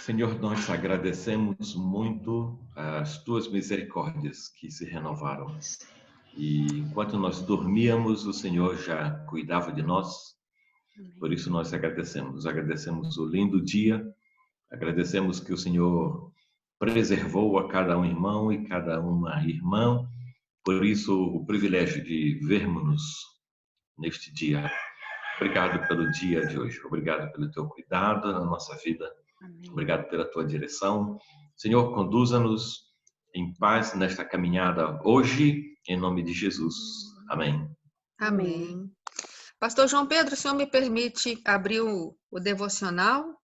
Senhor, nós agradecemos muito as tuas misericórdias que se renovaram. E enquanto nós dormíamos, o Senhor já cuidava de nós. Por isso nós agradecemos. Agradecemos o lindo dia. Agradecemos que o Senhor preservou a cada um irmão e cada uma irmã. Por isso o privilégio de vermos-nos neste dia. Obrigado pelo dia de hoje. Obrigado pelo teu cuidado na nossa vida. Amém. Obrigado pela tua direção. Senhor, conduza-nos em paz nesta caminhada hoje, em nome de Jesus. Amém. Amém. Pastor João Pedro, o senhor me permite abrir o devocional?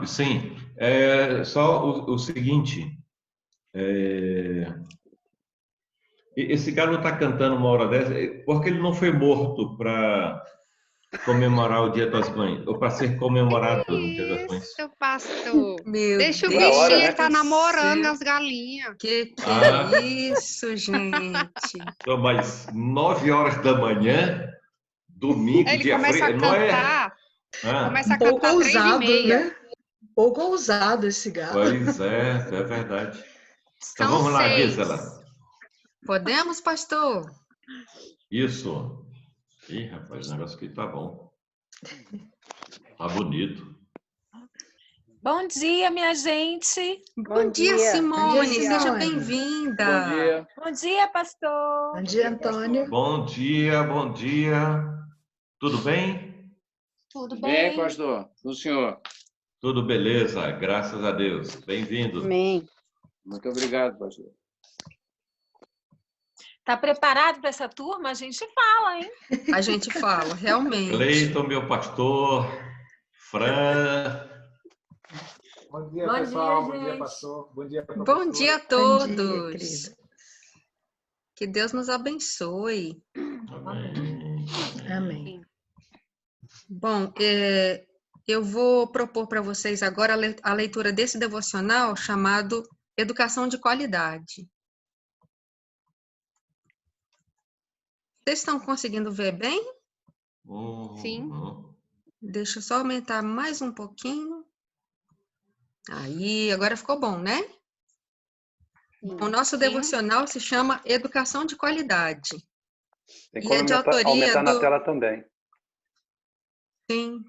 Sim. Só o seguinte. Esse galo está cantando uma hora dessa, porque ele não foi morto para comemorar o Dia das Mães, ou para ser comemorado no Dia das Mães. Isso, pastor. Meu Deixa o Deus bichinho, do ele tá namorando céu. as galinhas. Que Ah. é isso, gente? Então, mas 9 horas da manhã, domingo, Ele dia começa a frio, não é? cantar, começa a pouco cantar ousado, 3h30. né? Pouco ousado esse galo. Pois é verdade. Então São vamos lá, 6. Gisela. Podemos, pastor? Isso. Ih, rapaz, o negócio aqui tá bom. Tá bonito. Bom dia, minha gente. Bom dia, Bom Simone. dia, Seja Simone. bem-vinda. Bom dia. Bom dia, pastor. Bom dia, Antônio. Bom dia, bom dia. Tudo bem? Tudo Bem, bem? pastor. O senhor? Tudo beleza, graças a Deus. Bem-vindo. Amém. Muito obrigado, pastor. Tá preparado para essa turma? A gente fala, hein? A gente fala, realmente. Cleiton, meu pastor. Fran. Bom dia, Bom pessoal. dia, Bom dia, gente. pastor. Bom dia, Bom professor. dia a Bom dia, todos. querido. Que Deus nos abençoe. Amém. Amém. Bom, eu vou propor para vocês agora a leitura desse devocional chamado Educação de Qualidade. Vocês estão conseguindo ver bem? Sim. Deixa eu só aumentar mais um pouquinho. Aí, agora ficou bom, né? O nosso devocional se chama Educação de Qualidade. Tem E como é de autoria aumentar na do... tela também. Sim.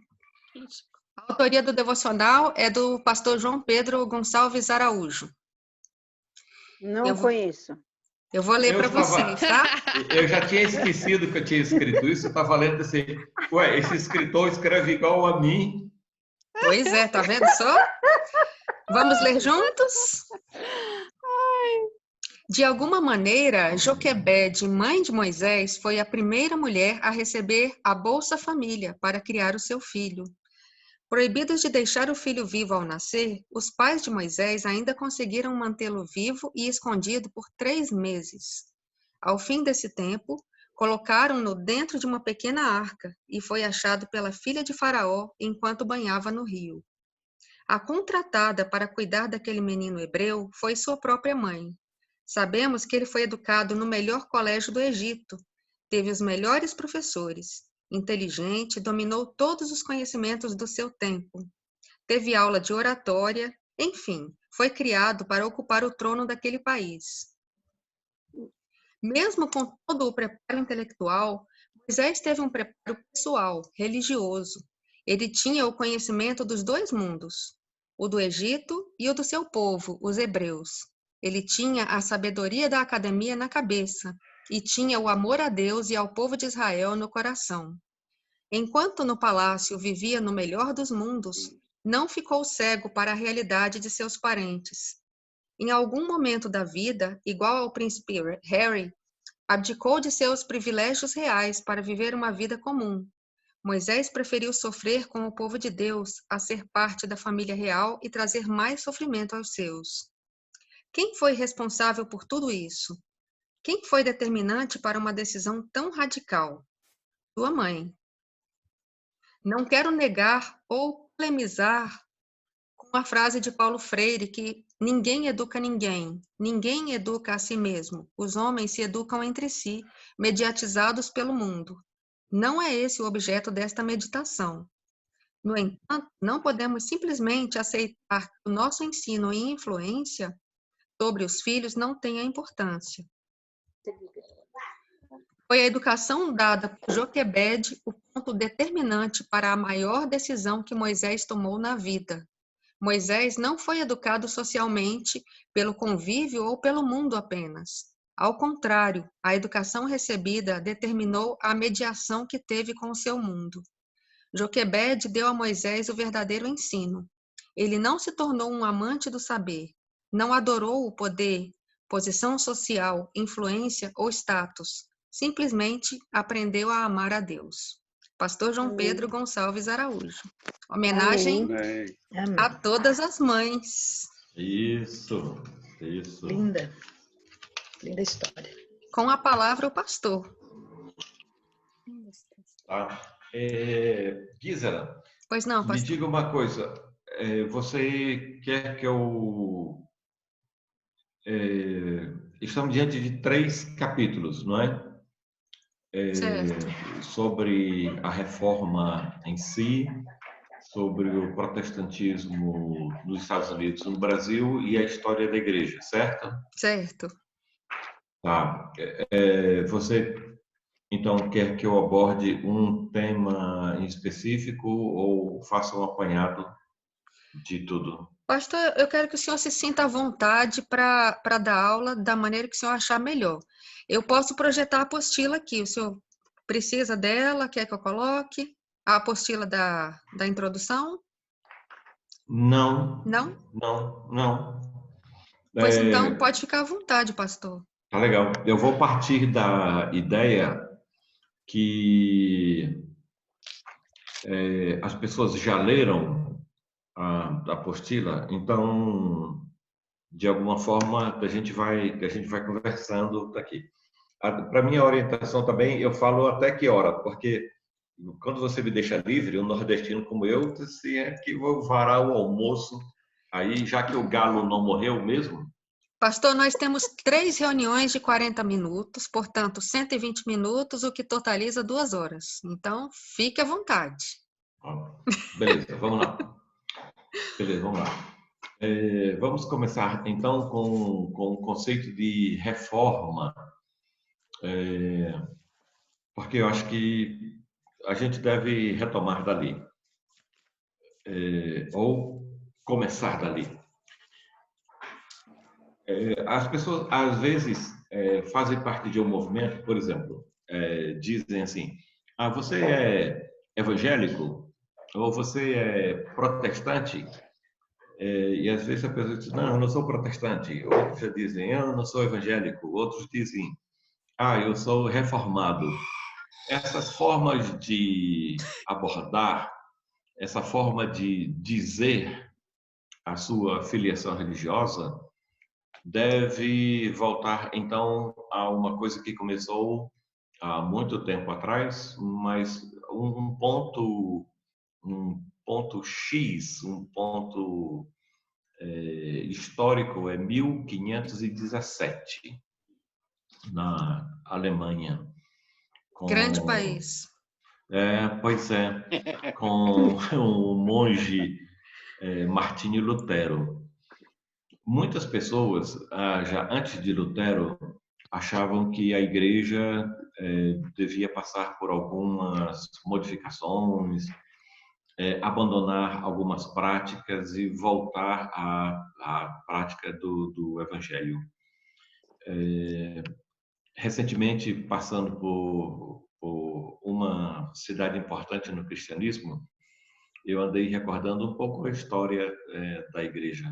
A autoria do devocional é do pastor João Pedro Gonçalves Araújo. Não conheço. Eu vou ler para vocês, tá? Eu já tinha esquecido que eu tinha escrito isso. Eu estava lendo assim, ué, esse escritor escreve igual a mim. Pois é, tá vendo só? Vamos ler juntos? De alguma maneira, Joquebede, mãe de Moisés, foi a primeira mulher a receber a Bolsa Família para criar o seu filho. Proibidos de deixar o filho vivo ao nascer, os pais de Moisés ainda conseguiram mantê-lo vivo e escondido por 3 meses. Ao fim desse tempo, colocaram-no dentro de uma pequena arca e foi achado pela filha de Faraó enquanto banhava no rio. A contratada para cuidar daquele menino hebreu foi sua própria mãe. Sabemos que ele foi educado no melhor colégio do Egito, teve os melhores professores, inteligente, dominou todos os conhecimentos do seu tempo, teve aula de oratória, enfim, foi criado para ocupar o trono daquele país. Mesmo com todo o preparo intelectual, Moisés teve um preparo pessoal, religioso. Ele tinha o conhecimento dos 2 mundos, o do Egito e o do seu povo, os hebreus. Ele tinha a sabedoria da academia na cabeça e tinha o amor a Deus e ao povo de Israel no coração. Enquanto no palácio vivia no melhor dos mundos, não ficou cego para a realidade de seus parentes. Em algum momento da vida, igual ao príncipe Harry, abdicou de seus privilégios reais para viver uma vida comum. Moisés preferiu sofrer com o povo de Deus a ser parte da família real e trazer mais sofrimento aos seus. Quem foi responsável por tudo isso? Quem foi determinante para uma decisão tão radical? Sua mãe. Não quero negar ou polemizar com a frase de Paulo Freire que ninguém educa ninguém educa a si mesmo, os homens se educam entre si, mediatizados pelo mundo. Não é esse o objeto desta meditação. No entanto, não podemos simplesmente aceitar que o nosso ensino e influência sobre os filhos não tenha importância. Foi a educação dada por Joquebede o ponto determinante para a maior decisão que Moisés tomou na vida. Moisés não foi educado socialmente pelo convívio ou pelo mundo apenas. Ao contrário, a educação recebida determinou a mediação que teve com o seu mundo. Joquebede deu a Moisés o verdadeiro ensino. Ele não se tornou um amante do saber, não adorou o poder, posição social, influência ou status. Simplesmente aprendeu a amar a Deus. Pastor João Pedro Gonçalves Araújo. Homenagem a todas as mães. Isso. Linda. Linda história. Com a palavra, o pastor. Gisela, pois não, pastor. Me diga uma coisa. Você quer que eu... estamos diante de 3 capítulos, não é? Sobre a reforma em si, sobre o protestantismo nos Estados Unidos, no Brasil e a história da igreja, certo? Certo. Tá. Você, então, quer que eu aborde um tema em específico ou faça um apanhado de tudo? Pastor, eu quero que o senhor se sinta à vontade para dar aula da maneira que o senhor achar melhor. Eu posso projetar a apostila aqui. O senhor precisa dela? Quer que eu coloque? A apostila da introdução? Não. Não? Não. Pois então, pode ficar à vontade, pastor. Tá legal. Eu vou partir da ideia que as pessoas já leram a apostila, então, de alguma forma, a gente vai conversando daqui. Para minha orientação também, eu falo até que hora, porque quando você me deixa livre, um nordestino como eu, se é que vou varar o almoço, aí já que o galo não morreu mesmo. Pastor, nós temos 3 reuniões de 40 minutos, portanto, 120 minutos, o que totaliza 2 horas. Então, fique à vontade. Beleza, vamos lá. Vamos começar, então, com o conceito de reforma, porque eu acho que a gente deve retomar dali, ou começar dali. As pessoas, às vezes, fazem parte de um movimento, por exemplo, dizem assim, você é evangélico ou você é protestante? E às vezes a pessoa diz, não, eu não sou protestante. Outros já dizem, eu não sou evangélico. Outros dizem, eu sou reformado. Essas formas de abordar, essa forma de dizer a sua filiação religiosa deve voltar, então, a uma coisa que começou há muito tempo atrás, mas um ponto X, um ponto histórico é 1517, na Alemanha. Grande país. Pois é, com o monge Martinho Lutero. Muitas pessoas, já antes de Lutero, achavam que a igreja devia passar por algumas modificações, abandonar algumas práticas e voltar à prática do evangelho. Recentemente, passando por uma cidade importante no cristianismo, eu andei recordando um pouco a história da igreja.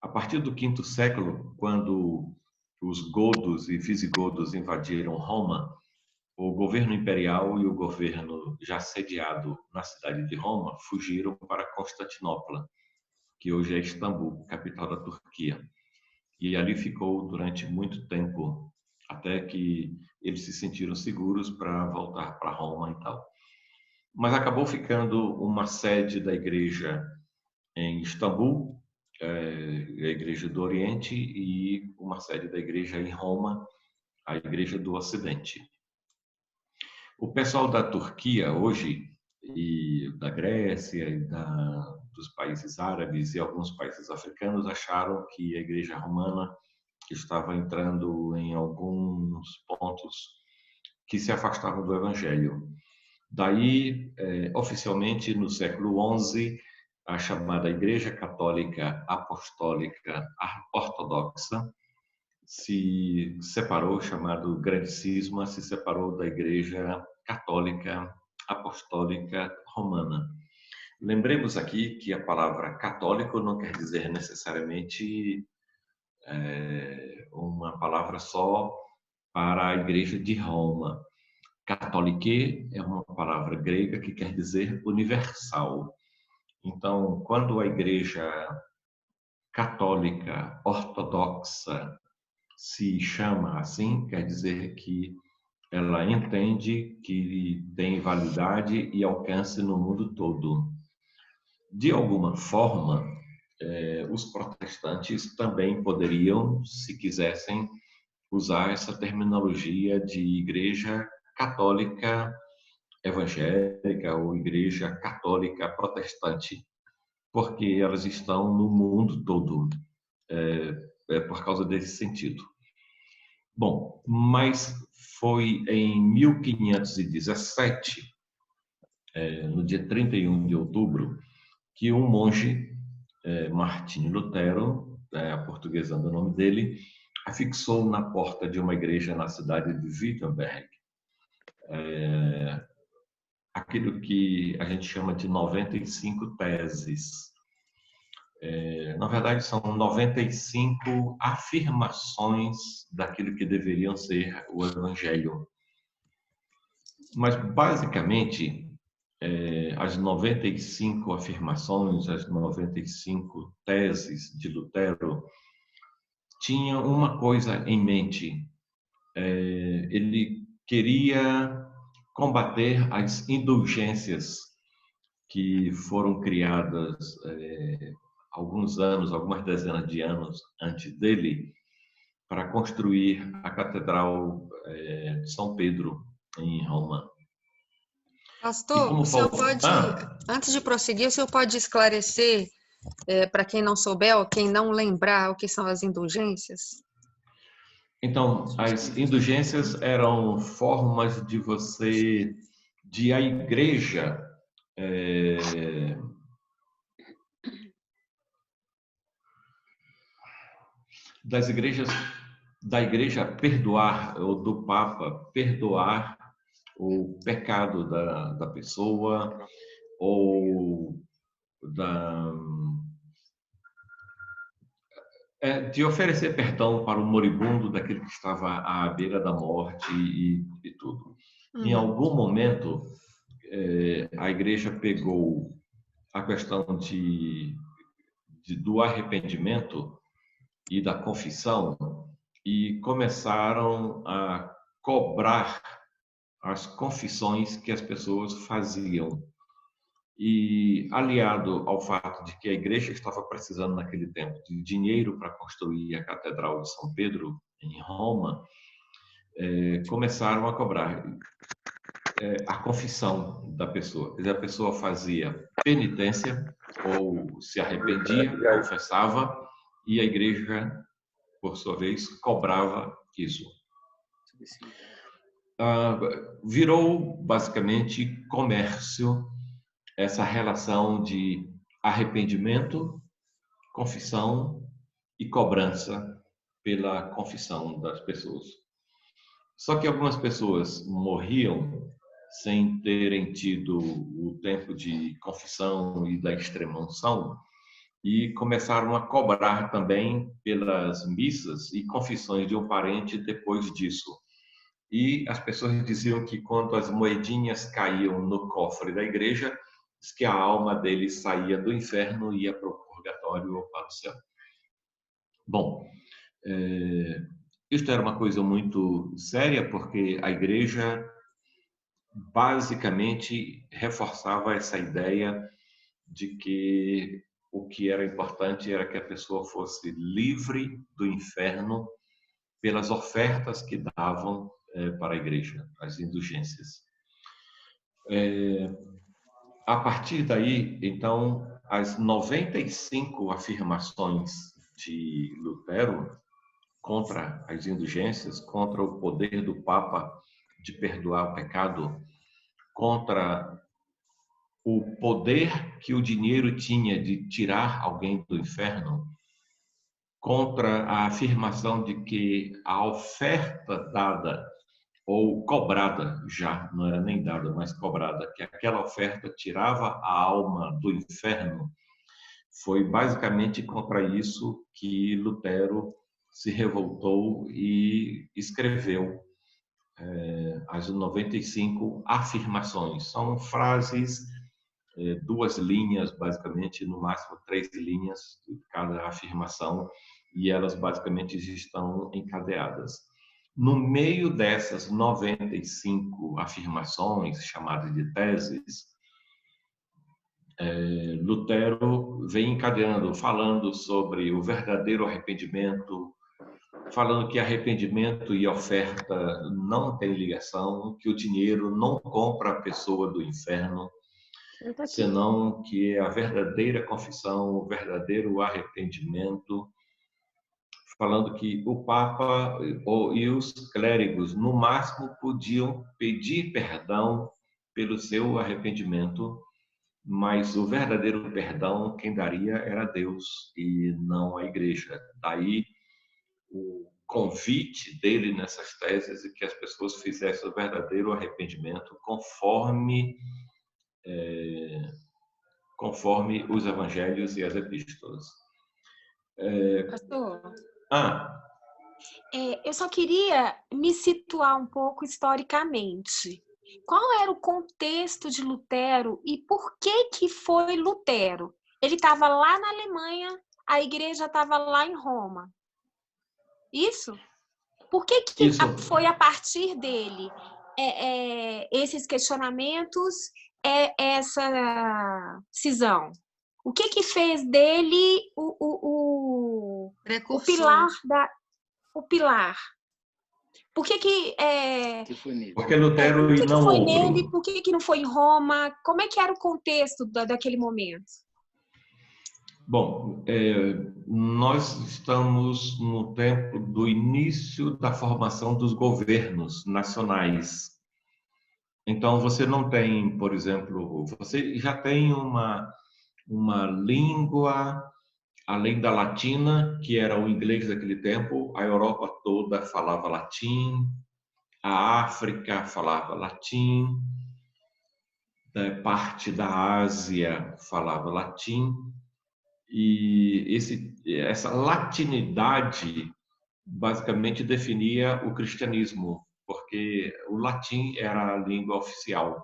A partir do V século, quando os godos e visigodos invadiram Roma, o governo imperial e o governo já sediado na cidade de Roma fugiram para Constantinopla, que hoje é Istambul, capital da Turquia. E ali ficou durante muito tempo, até que eles se sentiram seguros para voltar para Roma e tal. Mas acabou ficando uma sede da igreja em Istambul, a Igreja do Oriente, e uma sede da igreja em Roma, a Igreja do Ocidente. O pessoal da Turquia hoje, e da Grécia e dos países árabes e alguns países africanos acharam que a Igreja Romana estava entrando em alguns pontos que se afastavam do Evangelho. Daí, oficialmente, no século XI, a chamada Igreja Católica Apostólica Ortodoxa se separou, chamado Grande Cisma, se separou da Igreja Católica Apostólica Romana. Lembremos aqui que a palavra católico não quer dizer necessariamente uma palavra só para a Igreja de Roma. Catholique é uma palavra grega que quer dizer universal. Então, quando a Igreja Católica Ortodoxa se chama assim, quer dizer que ela entende que tem validade e alcance no mundo todo. De alguma forma, os protestantes também poderiam, se quisessem, usar essa terminologia de Igreja Católica Evangélica ou Igreja Católica Protestante, porque elas estão no mundo todo, por causa desse sentido. Bom, mas foi em 1517, no dia 31 de outubro, que um monge, Martinho Lutero, aportuguesando o nome dele, afixou na porta de uma igreja na cidade de Wittenberg aquilo que a gente chama de 95 teses. Na verdade, são 95 afirmações daquilo que deveriam ser o Evangelho. Mas, basicamente, as 95 afirmações, as 95 teses de Lutero tinham uma coisa em mente. Ele queria combater as indulgências que foram criadas alguns anos, algumas dezenas de anos antes dele, para construir a Catedral de São Pedro, em Roma. Pastor, o senhor pode, antes de prosseguir, o senhor pode esclarecer para quem não souber ou quem não lembrar o que são as indulgências? Então, as indulgências eram formas de a igreja da igreja perdoar, ou do Papa perdoar o pecado da pessoa, ou de oferecer perdão para o moribundo, daquele que estava à beira da morte e tudo. Em algum momento, a igreja pegou a questão do arrependimento e da confissão e começaram a cobrar as confissões que as pessoas faziam. E, aliado ao fato de que a igreja estava precisando, naquele tempo, de dinheiro para construir a Catedral de São Pedro, em Roma, começaram a cobrar a confissão da pessoa. Quer dizer, a pessoa fazia penitência, ou se arrependia, confessava, e a igreja, por sua vez, cobrava isso. Virou, basicamente, comércio, essa relação de arrependimento, confissão e cobrança pela confissão das pessoas. Só que algumas pessoas morriam sem terem tido o tempo de confissão e da extrema-unção e começaram a cobrar também pelas missas e confissões de um parente depois disso. E as pessoas diziam que quando as moedinhas caíam no cofre da igreja, diz que a alma dele saía do inferno e ia para o purgatório ou para o céu. Bom, isto era uma coisa muito séria, porque a igreja basicamente reforçava essa ideia de que o que era importante era que a pessoa fosse livre do inferno pelas ofertas que davam para a igreja, as indulgências. a partir daí, então, as 95 afirmações de Lutero contra as indulgências, contra o poder do Papa de perdoar o pecado, contra o poder que o dinheiro tinha de tirar alguém do inferno, contra a afirmação de que a oferta dada ou cobrada, já não era nem dada, mas cobrada, que aquela oferta tirava a alma do inferno, foi basicamente contra isso que Lutero se revoltou e escreveu as 95 afirmações. São frases, 2 linhas, basicamente, no máximo 3 linhas de cada afirmação, e elas basicamente estão encadeadas. No meio dessas 95 afirmações, chamadas de teses, Lutero vem encadeando, falando sobre o verdadeiro arrependimento, falando que arrependimento e oferta não têm ligação, que o dinheiro não compra a pessoa do inferno, senão que a verdadeira confissão, o verdadeiro arrependimento, falando que o Papa e os clérigos, no máximo, podiam pedir perdão pelo seu arrependimento, mas o verdadeiro perdão quem daria era Deus e não a igreja. Daí o convite dele nessas teses é que as pessoas fizessem o verdadeiro arrependimento conforme os evangelhos e as epístolas. Pastor, Ah, eu só queria me situar um pouco historicamente. Qual era o contexto de Lutero e por que foi Lutero? Ele estava lá na Alemanha, a igreja estava lá em Roma. Isso? Por que Isso. foi a partir dele esses questionamentos, essa cisão? O que fez dele o pilar? Por que porque Lutero por que não foi outro. nele? Por que não foi em Roma? Como é que era o contexto daquele momento? Bom, nós estamos no tempo do início da formação dos governos nacionais. Então, você não tem, por exemplo, você já tem uma língua, além da latina, que era o inglês daquele tempo, a Europa toda falava latim, a África falava latim, parte da Ásia falava latim, e essa latinidade basicamente definia o cristianismo, porque o latim era a língua oficial.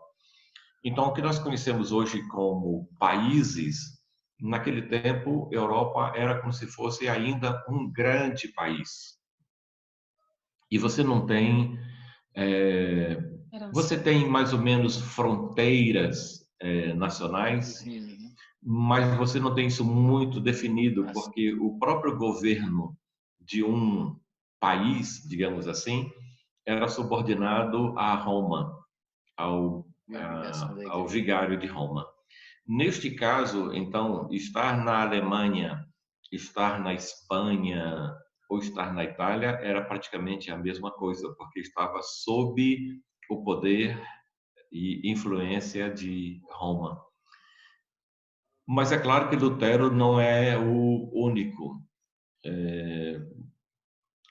Então, o que nós conhecemos hoje como países, naquele tempo, Europa era como se fosse ainda um grande país. E você não tem... você tem mais ou menos fronteiras nacionais, mas você não tem isso muito definido, porque o próprio governo de um país, digamos assim, era subordinado a Roma, ao vigário de Roma. Neste caso, então, estar na Alemanha, estar na Espanha ou estar na Itália era praticamente a mesma coisa, porque estava sob o poder e influência de Roma. Mas é claro que Lutero não é o único.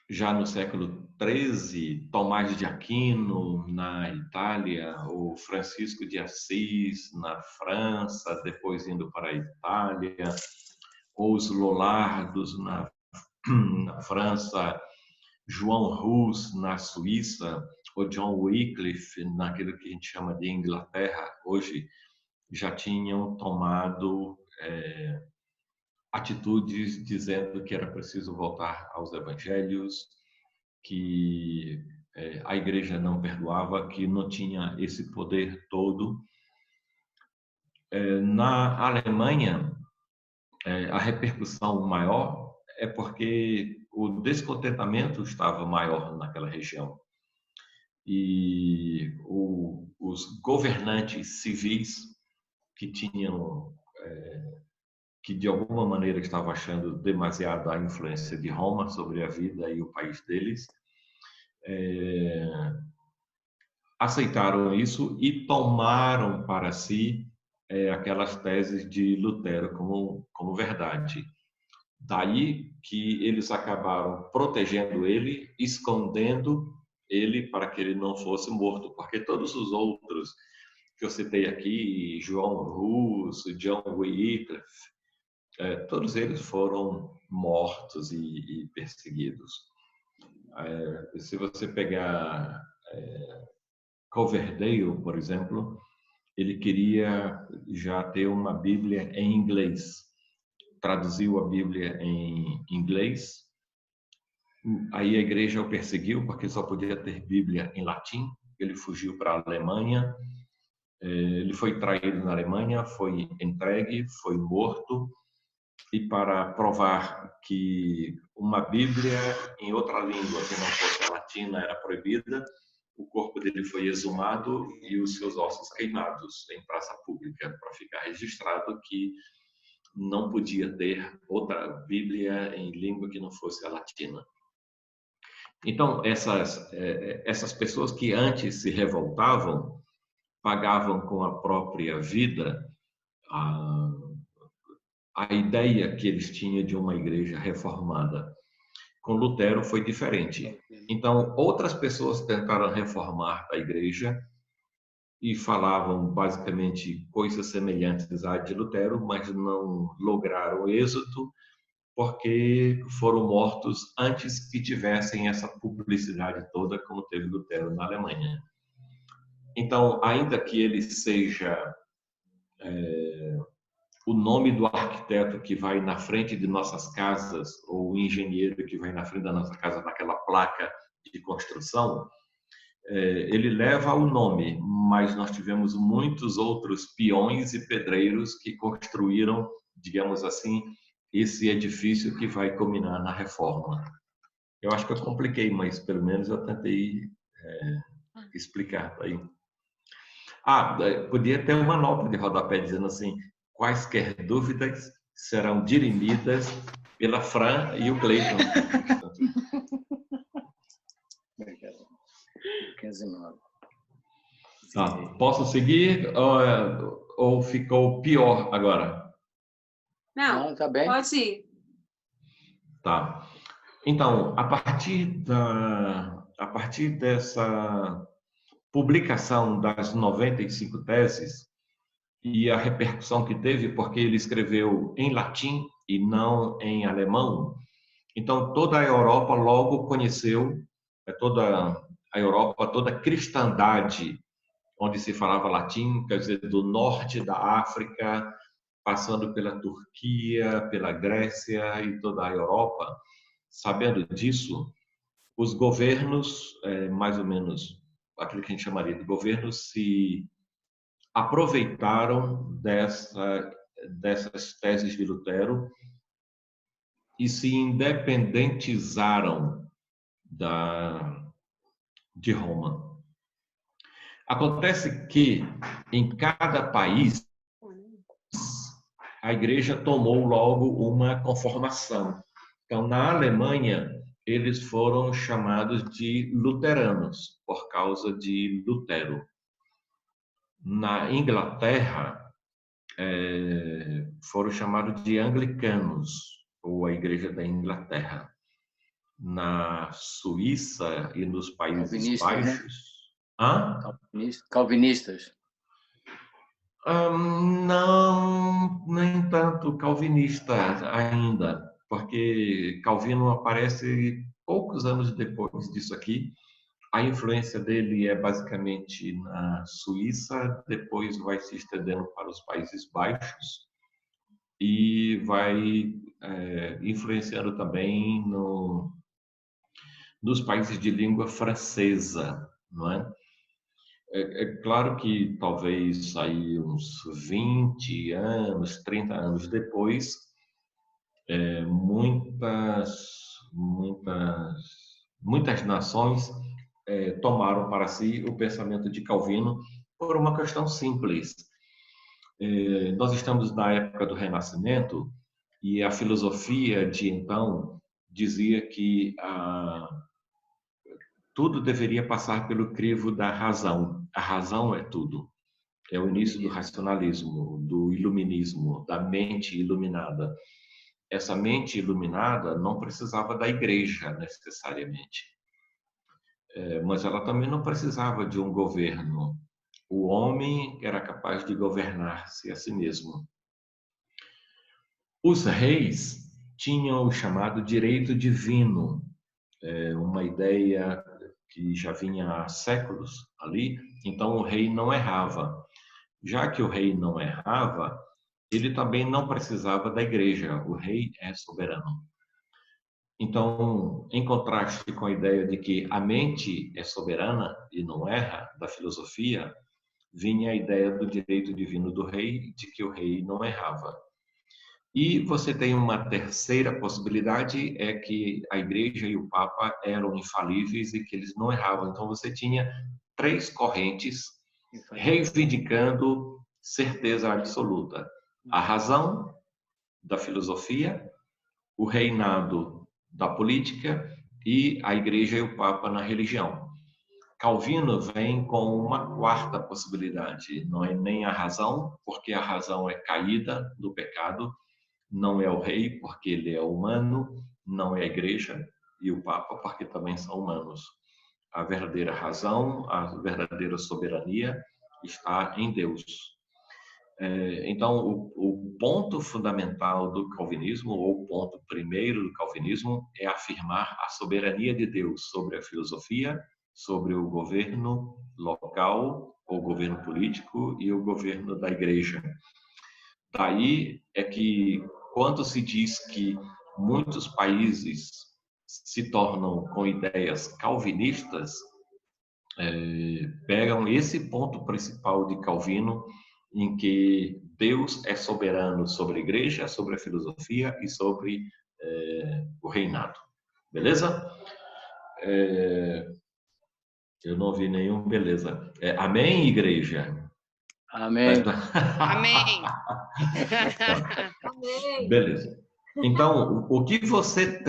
Já no século XIII, Tomás de Aquino, na Itália, o Francisco de Assis, na França, depois indo para a Itália, os Lollardos, na França, João Hus, na Suíça, o John Wycliffe, naquilo que a gente chama de Inglaterra, hoje, já tinham tomado atitudes dizendo que era preciso voltar aos evangelhos, que a igreja não perdoava, que não tinha esse poder todo. Na Alemanha, a repercussão maior é porque o descontentamento estava maior naquela região. E os governantes civis que tinham, que de alguma maneira estavam achando demasiado a influência de Roma sobre a vida e o país deles, aceitaram isso e tomaram para si aquelas teses de Lutero como verdade. Daí que eles acabaram protegendo ele, escondendo ele para que ele não fosse morto, porque todos os outros que eu citei aqui, João Hus, John Wycliffe, todos eles foram mortos e perseguidos. Se você pegar Coverdale, por exemplo, ele queria já ter uma Bíblia em inglês. Traduziu a Bíblia em inglês. Aí a igreja o perseguiu porque só podia ter Bíblia em latim. Ele fugiu para a Alemanha. Ele foi traído na Alemanha, foi entregue, foi morto. E para provar que uma Bíblia em outra língua que não fosse a latina era proibida, o corpo dele foi exumado e os seus ossos queimados em praça pública para ficar registrado que não podia ter outra Bíblia em língua que não fosse a latina. Então, essas pessoas que antes se revoltavam, pagavam com a própria vida a ideia que eles tinham de uma igreja reformada. Com Lutero foi diferente. Então, outras pessoas tentaram reformar a igreja e falavam basicamente coisas semelhantes à de Lutero, mas não lograram êxito porque foram mortos antes que tivessem essa publicidade toda como teve Lutero na Alemanha. Então, ainda que ele seja o nome do arquiteto que vai na frente de nossas casas ou o engenheiro que vai na frente da nossa casa naquela placa de construção, ele leva o nome, mas nós tivemos muitos outros peões e pedreiros que construíram, digamos assim, esse edifício que vai culminar na reforma. Eu acho que eu compliquei, mas pelo menos eu tentei explicar aí. Podia ter uma nota de rodapé dizendo assim: quaisquer dúvidas serão dirimidas pela Fran e o Cleiton. Posso seguir ou ficou pior agora? Não, tá bem. Pode ir. Tá. Então, a partir dessa publicação das 95 teses e a repercussão que teve, porque ele escreveu em latim e não em alemão, então toda a Europa logo conheceu, toda a Europa, toda a cristandade onde se falava latim, quer dizer, do norte da África, passando pela Turquia, pela Grécia e toda a Europa. Sabendo disso, os governos, mais ou menos aquilo que a gente chamaria de governos, se aproveitaram dessas teses de Lutero e se independentizaram de Roma. Acontece que em cada país a igreja tomou logo uma conformação. Então, na Alemanha, eles foram chamados de luteranos, por causa de Lutero. Na Inglaterra, foram chamados de anglicanos, ou a Igreja da Inglaterra. Na Suíça e nos Países Baixos... Né? Calvinistas. Não, nem tanto calvinista ainda, porque Calvino aparece poucos anos depois disso aqui. A influência dele é basicamente na Suíça, depois vai se estendendo para os Países Baixos e vai influenciando também nos países de língua francesa, não é? É claro que talvez aí uns 20 anos, 30 anos depois, muitas nações tomaram para si o pensamento de Calvino por uma questão simples. Nós estamos na época do Renascimento e a filosofia de então dizia que tudo deveria passar pelo crivo da razão. A razão é tudo. É o início do racionalismo, do iluminismo, da mente iluminada. Essa mente iluminada não precisava da igreja necessariamente, mas ela também não precisava de um governo. O homem era capaz de governar-se a si mesmo. Os reis tinham o chamado direito divino, uma ideia que já vinha há séculos ali. Então o rei não errava. Já que o rei não errava, ele também não precisava da igreja. O rei é soberano. Então, em contraste com a ideia de que a mente é soberana e não erra, da filosofia, vinha a ideia do direito divino do rei, de que o rei não errava. E você tem uma terceira possibilidade, é que a igreja e o papa eram infalíveis e que eles não erravam. Então você tinha três correntes reivindicando certeza absoluta. A razão da filosofia, o reinado da política e a igreja e o papa na religião. Calvino vem com uma quarta possibilidade, não é nem a razão, porque a razão é caída do pecado, não é o rei, porque ele é humano, não é a igreja e o papa, porque também são humanos. A verdadeira razão, a verdadeira soberania está em Deus. Então, o ponto fundamental do calvinismo, ou o ponto primeiro do calvinismo, é afirmar a soberania de Deus sobre a filosofia, sobre o governo local, o governo político e o governo da igreja. Daí é que, quando se diz que muitos países se tornam com ideias calvinistas, pegam esse ponto principal de Calvino, em que Deus é soberano sobre a igreja, sobre a filosofia e sobre o reinado. Beleza? Eu não vi nenhum beleza. Amém, igreja? Amém. Amém. Beleza. Então, o que você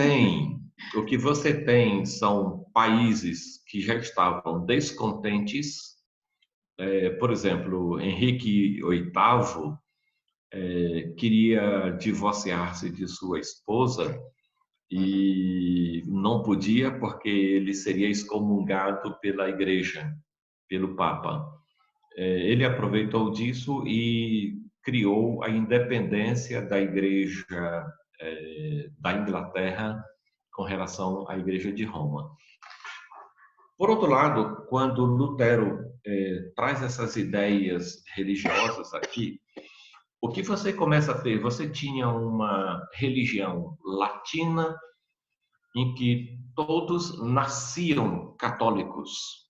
tem são países que já estavam descontentes. Por exemplo, Henrique VIII queria divorciar-se de sua esposa e não podia porque ele seria excomungado pela igreja, pelo Papa. Ele aproveitou disso e criou a independência da igreja da Inglaterra com relação à igreja de Roma. Por outro lado, quando Lutero traz essas ideias religiosas aqui, o que você começa a ter? Você tinha uma religião latina em que todos nasciam católicos.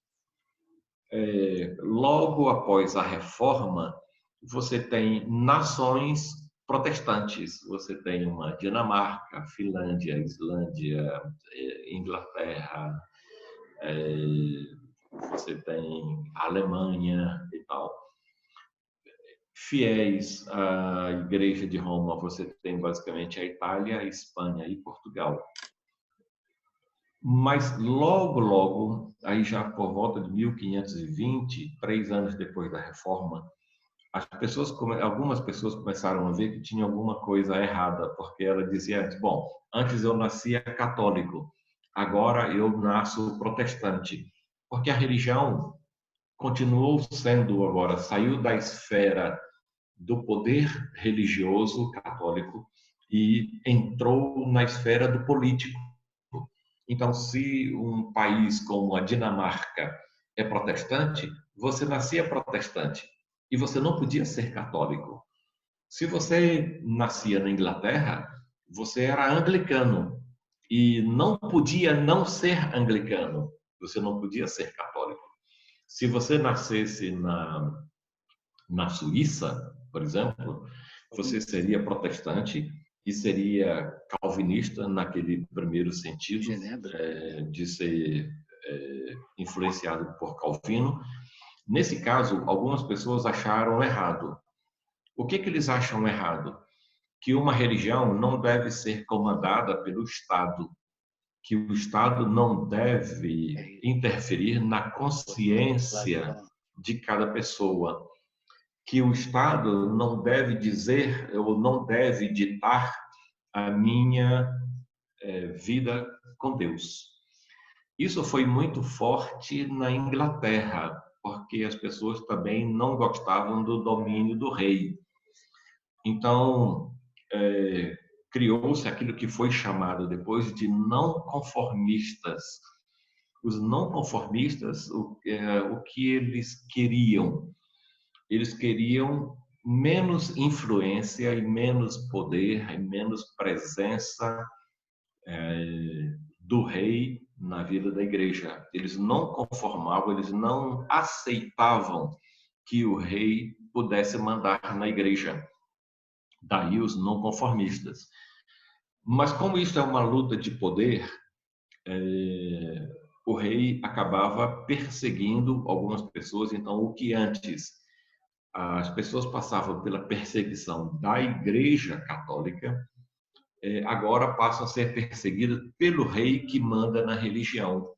Logo após a Reforma, você tem nações protestantes. Você tem uma Dinamarca, Finlândia, Islândia, Inglaterra, você tem a Alemanha e tal. Fiéis à Igreja de Roma, você tem basicamente a Itália, a Espanha e Portugal. Mas logo, aí já por volta de 1520, 3 anos depois da Reforma, algumas pessoas começaram a ver que tinha alguma coisa errada, porque ela dizia, bom, antes eu nascia católico, agora eu nasço protestante, porque a religião continuou sendo agora, saiu da esfera do poder religioso católico e entrou na esfera do político. Então, se um país como a Dinamarca é protestante, você nascia protestante e você não podia ser católico. Se você nascia na Inglaterra, você era anglicano e não podia não ser anglicano. Você não podia ser católico. Se você nascesse na Suíça, por exemplo, você seria protestante e seria calvinista naquele primeiro sentido de ser influenciado por Calvino. Nesse caso, algumas pessoas acharam errado. O que eles acham errado? Que uma religião não deve ser comandada pelo Estado, que o Estado não deve interferir na consciência de cada pessoa, que o Estado não deve dizer ou não deve ditar a minha vida com Deus. Isso foi muito forte na Inglaterra, porque as pessoas também não gostavam do domínio do rei. Então, criou-se aquilo que foi chamado depois de não conformistas. Os não conformistas, o que eles queriam? Eles queriam menos influência e menos poder e menos presença do rei na vida da igreja. Eles não conformavam, eles não aceitavam que o rei pudesse mandar na igreja. Daí os não conformistas. Mas como isso é uma luta de poder, o rei acabava perseguindo algumas pessoas. Então, o que antes as pessoas passavam pela perseguição da Igreja Católica, agora passam a ser perseguidas pelo rei que manda na religião.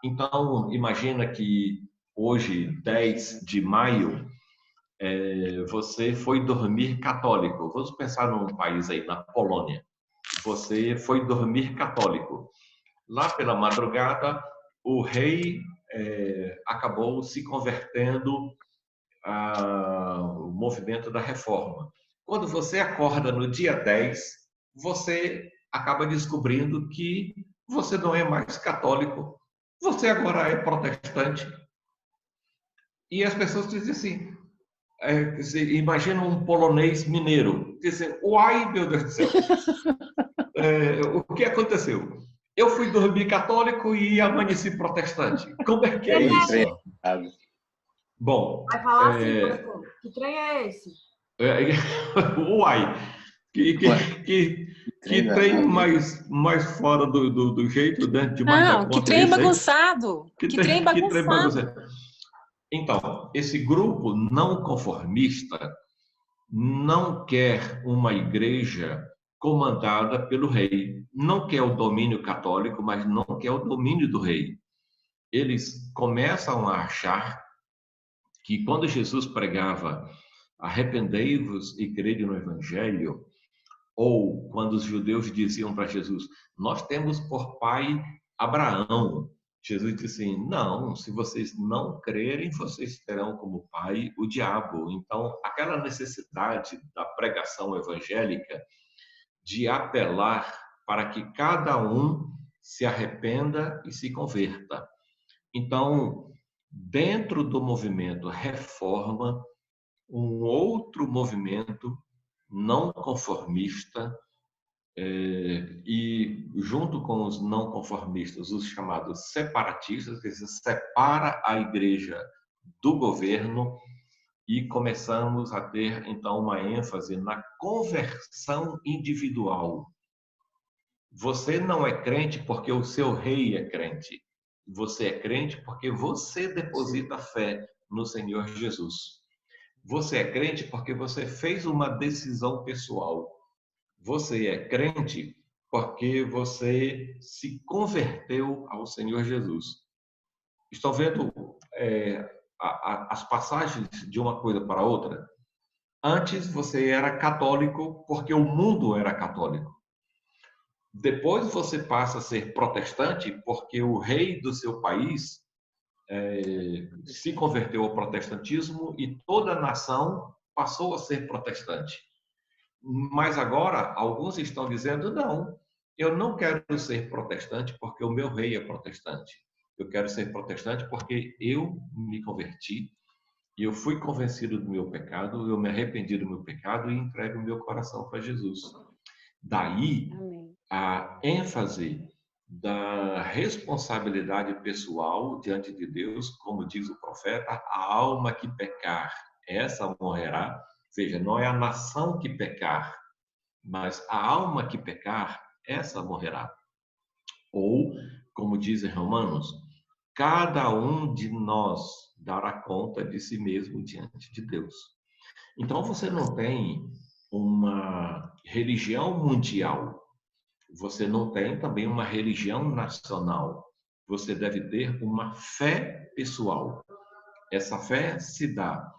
Então, imagina que hoje, 10 de maio, você foi dormir católico. Vamos pensar num país aí, na Polônia. Você foi dormir católico. Lá pela madrugada, o rei acabou se convertendo ao movimento da reforma. Quando você acorda no dia 10, você acaba descobrindo que você não é mais católico, você agora é protestante. E as pessoas dizem assim, imagina um polonês mineiro, dizem, uai, meu Deus do céu, o que aconteceu? Eu fui dormir católico e amanheci protestante. Como é que é isso? Bom, vai falar assim, pastor, que trem é esse? Uai, que trem mais fora do jeito, né? Demais da conta. Que trem bagunçado. Que trem bagunçado. Então, esse grupo não conformista não quer uma igreja comandada pelo rei. Não quer o domínio católico, mas não quer o domínio do rei. Eles começam a achar que quando Jesus pregava arrependei-vos e crede no Evangelho, ou quando os judeus diziam para Jesus, nós temos por pai Abraão. Jesus disse assim, não, se vocês não crerem, vocês terão como pai o diabo. Então, aquela necessidade da pregação evangélica de apelar para que cada um se arrependa e se converta. Então, dentro do movimento Reforma, um outro movimento não conformista e junto com os não conformistas, os chamados separatistas, que se separa a igreja do governo e começamos a ter então uma ênfase na conversão individual. Você não é crente porque o seu rei é crente. Você é crente porque você deposita fé no Senhor Jesus. Você é crente porque você fez uma decisão pessoal. Você é crente porque você se converteu ao Senhor Jesus. Estão vendo as passagens de uma coisa para outra? Antes você era católico porque o mundo era católico. Depois você passa a ser protestante porque o rei do seu país se converteu ao protestantismo e toda a nação passou a ser protestante. Mas agora, alguns estão dizendo, não, eu não quero ser protestante porque o meu rei é protestante. Eu quero ser protestante porque eu me converti e eu fui convencido do meu pecado, eu me arrependi do meu pecado e entrego o meu coração para Jesus. Daí, a ênfase da responsabilidade pessoal diante de Deus, como diz o profeta, a alma que pecar, essa morrerá. Veja, não é a nação que pecar, mas a alma que pecar, essa morrerá. Ou, como diz em Romanos, cada um de nós dará conta de si mesmo diante de Deus. Então, você não tem uma religião mundial. Você não tem também uma religião nacional. Você deve ter uma fé pessoal. Essa fé se dá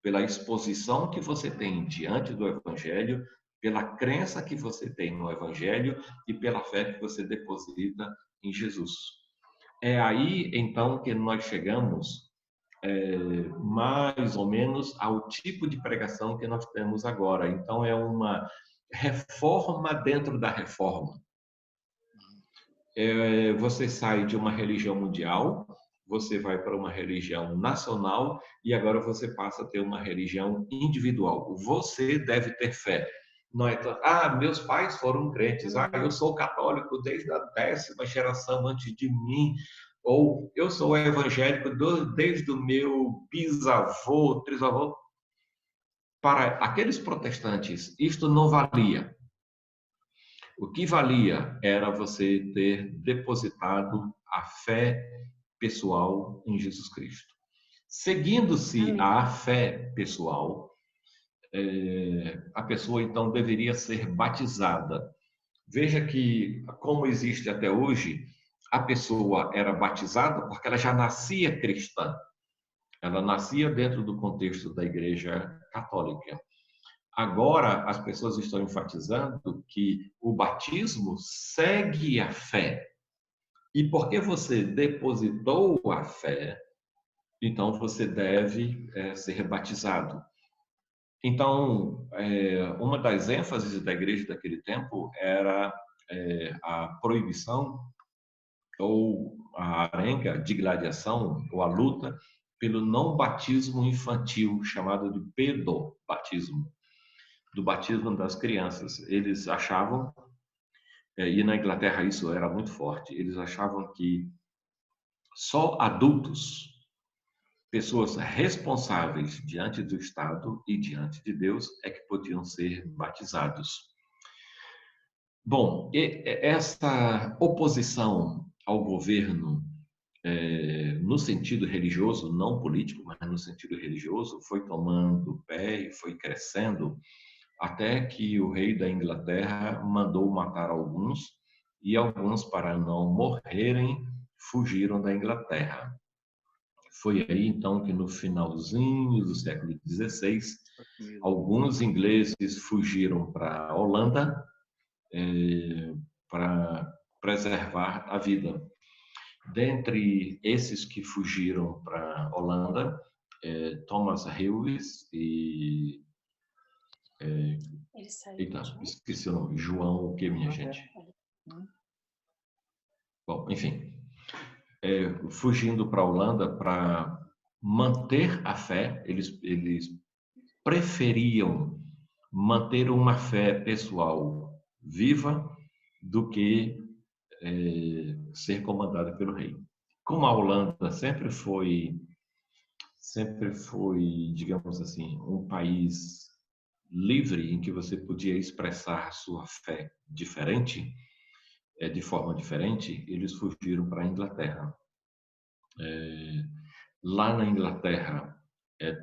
pela exposição que você tem diante do Evangelho, pela crença que você tem no Evangelho e pela fé que você deposita em Jesus. É aí, então, que nós chegamos mais ou menos ao tipo de pregação que nós temos agora. Então, é uma reforma dentro da reforma. Você sai de uma religião mundial, você vai para uma religião nacional e agora você passa a ter uma religião individual. Você deve ter fé. Não é, meus pais foram crentes, eu sou católico desde a 10ª geração antes de mim, ou eu sou evangélico desde o meu bisavô, trisavô. Para aqueles protestantes, isto não valia. O que valia era você ter depositado a fé pessoal em Jesus Cristo. Seguindo-se a fé pessoal, a pessoa então deveria ser batizada. Veja que, como existe até hoje, a pessoa era batizada porque ela já nascia cristã. Ela nascia dentro do contexto da Igreja Católica. Agora, as pessoas estão enfatizando que o batismo segue a fé. E porque você depositou a fé, então você deve ser batizado. Então, uma das ênfases da igreja daquele tempo era a proibição ou a arenga de gladiação, ou a luta pelo não batismo infantil, chamado de pedobatismo, do batismo das crianças. Eles achavam, e na Inglaterra isso era muito forte, eles achavam que só adultos, pessoas responsáveis diante do Estado e diante de Deus, é que podiam ser batizados. Bom, essa oposição ao governo, no sentido religioso, não político, mas no sentido religioso, foi tomando pé e foi crescendo, até que o rei da Inglaterra mandou matar alguns, e alguns, para não morrerem, fugiram da Inglaterra. Foi aí, então, que no finalzinho do século XVI, alguns ingleses fugiram para a Holanda para preservar a vida. Dentre esses que fugiram para a Holanda, Thomas Hewes e... esqueci o nome. João o que, minha gente? Bom, enfim. Fugindo para a Holanda para manter a fé, eles preferiam manter uma fé pessoal viva do que ser comandada pelo rei. Como a Holanda sempre foi, digamos assim, um país livre em que você podia expressar sua fé diferente, de forma diferente, eles fugiram para a Inglaterra. Lá na Inglaterra,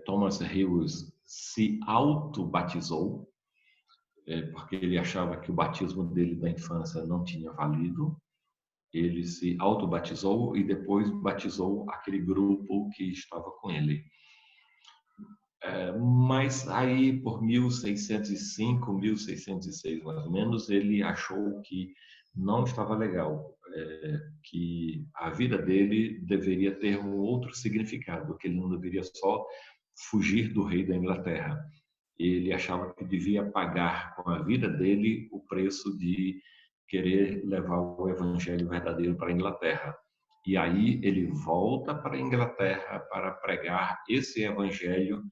Thomas Hewes se auto-batizou, porque ele achava que o batismo dele da infância não tinha valido. Ele se auto-batizou e depois batizou aquele grupo que estava com ele. Mas aí, por 1605, 1606, mais ou menos, ele achou que não estava legal, que a vida dele deveria ter um outro significado, que ele não deveria só fugir do rei da Inglaterra. Ele achava que devia pagar com a vida dele o preço de querer levar o evangelho verdadeiro para a Inglaterra. E aí ele volta para a Inglaterra para pregar esse evangelho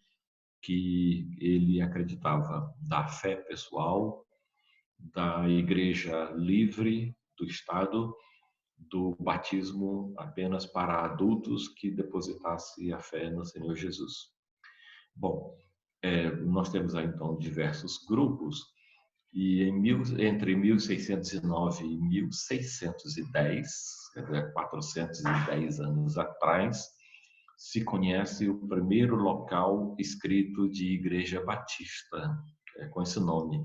que ele acreditava, da fé pessoal, da igreja livre do Estado, do batismo apenas para adultos que depositasse a fé no Senhor Jesus. Bom, nós temos aí então diversos grupos, e entre 1609 e 1610, quer dizer, 410 anos atrás, se conhece o primeiro local escrito de igreja batista, com esse nome.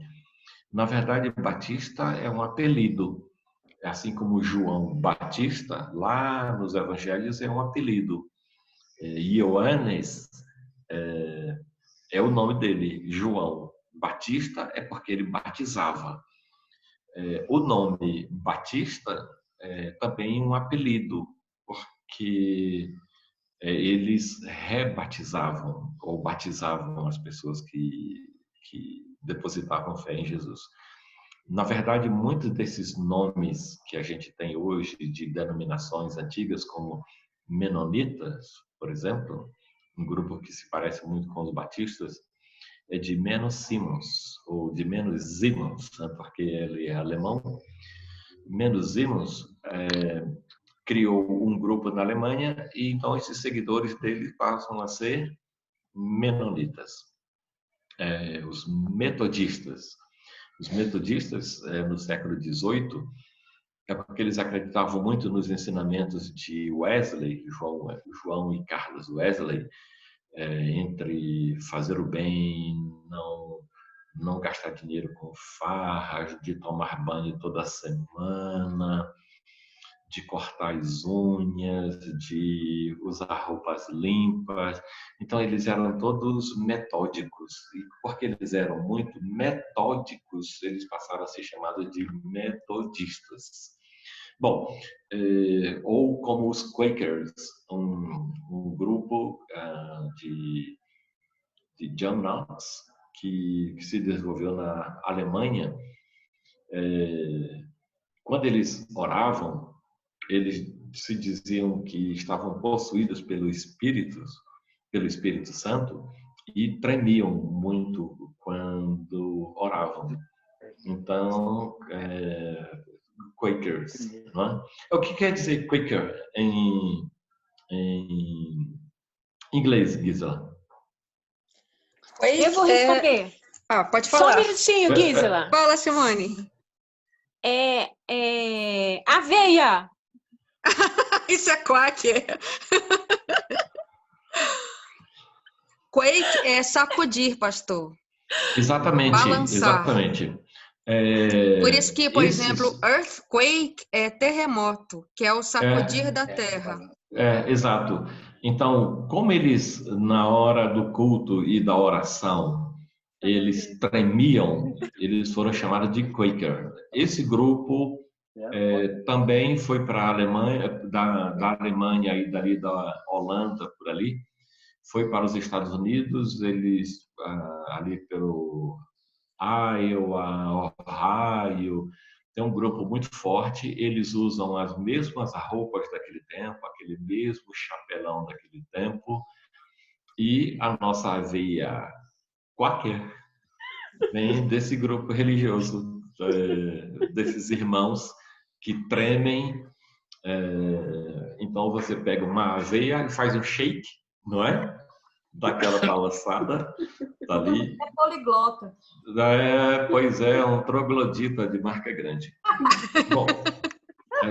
Na verdade, Batista é um apelido, assim como João Batista, lá nos evangelhos é um apelido. Ioannes é o nome dele, João. Batista é porque ele batizava. O nome Batista é também um apelido, porque eles rebatizavam ou batizavam as pessoas que depositavam fé em Jesus. Na verdade, muitos desses nomes que a gente tem hoje de denominações antigas, como menonitas, por exemplo, um grupo que se parece muito com os batistas, é de Menno Simons, ou de Menno Simons, porque ele é alemão. Menno Simons criou um grupo na Alemanha e então esses seguidores dele passam a ser menonitas, os metodistas. Os metodistas, no século XVIII, é porque eles acreditavam muito nos ensinamentos de Wesley, João e Carlos Wesley, entre fazer o bem, não gastar dinheiro com farras, de tomar banho toda semana, de cortar as unhas, de usar roupas limpas. Então, eles eram todos metódicos. E porque eles eram muito metódicos, eles passaram a ser chamados de metodistas. Bom, ou como os Quakers, um grupo de John Knox, que se desenvolveu na Alemanha. Quando eles oravam, eles se diziam que estavam possuídos pelo Espírito Santo e tremiam muito quando oravam. Então, Quakers, não é? O que quer dizer Quaker em inglês, Gisela? Eu vou responder. Pode falar. Só um minutinho, Gisela. Fala, Simone. Aveia. Isso é quack. Quake é sacudir, pastor. Exatamente. Balançar. Exatamente. Por isso que, por exemplo, earthquake é terremoto, que é o sacudir da terra. Exato. Então, como eles, na hora do culto e da oração, eles tremiam, eles foram chamados de Quaker. Esse grupo também foi para a Alemanha, da Alemanha e dali da Holanda, por ali, foi para os Estados Unidos, eles ali pelo Iowa, Ohio, tem um grupo muito forte, eles usam as mesmas roupas daquele tempo, aquele mesmo chapelão daquele tempo, e a nossa aveia quaker vem desse grupo religioso, desses irmãos que tremem. Então você pega uma aveia e faz um shake, não é? Daquela balançada, tá ali. É poliglota. Pois é, um troglodita de marca grande. Bom,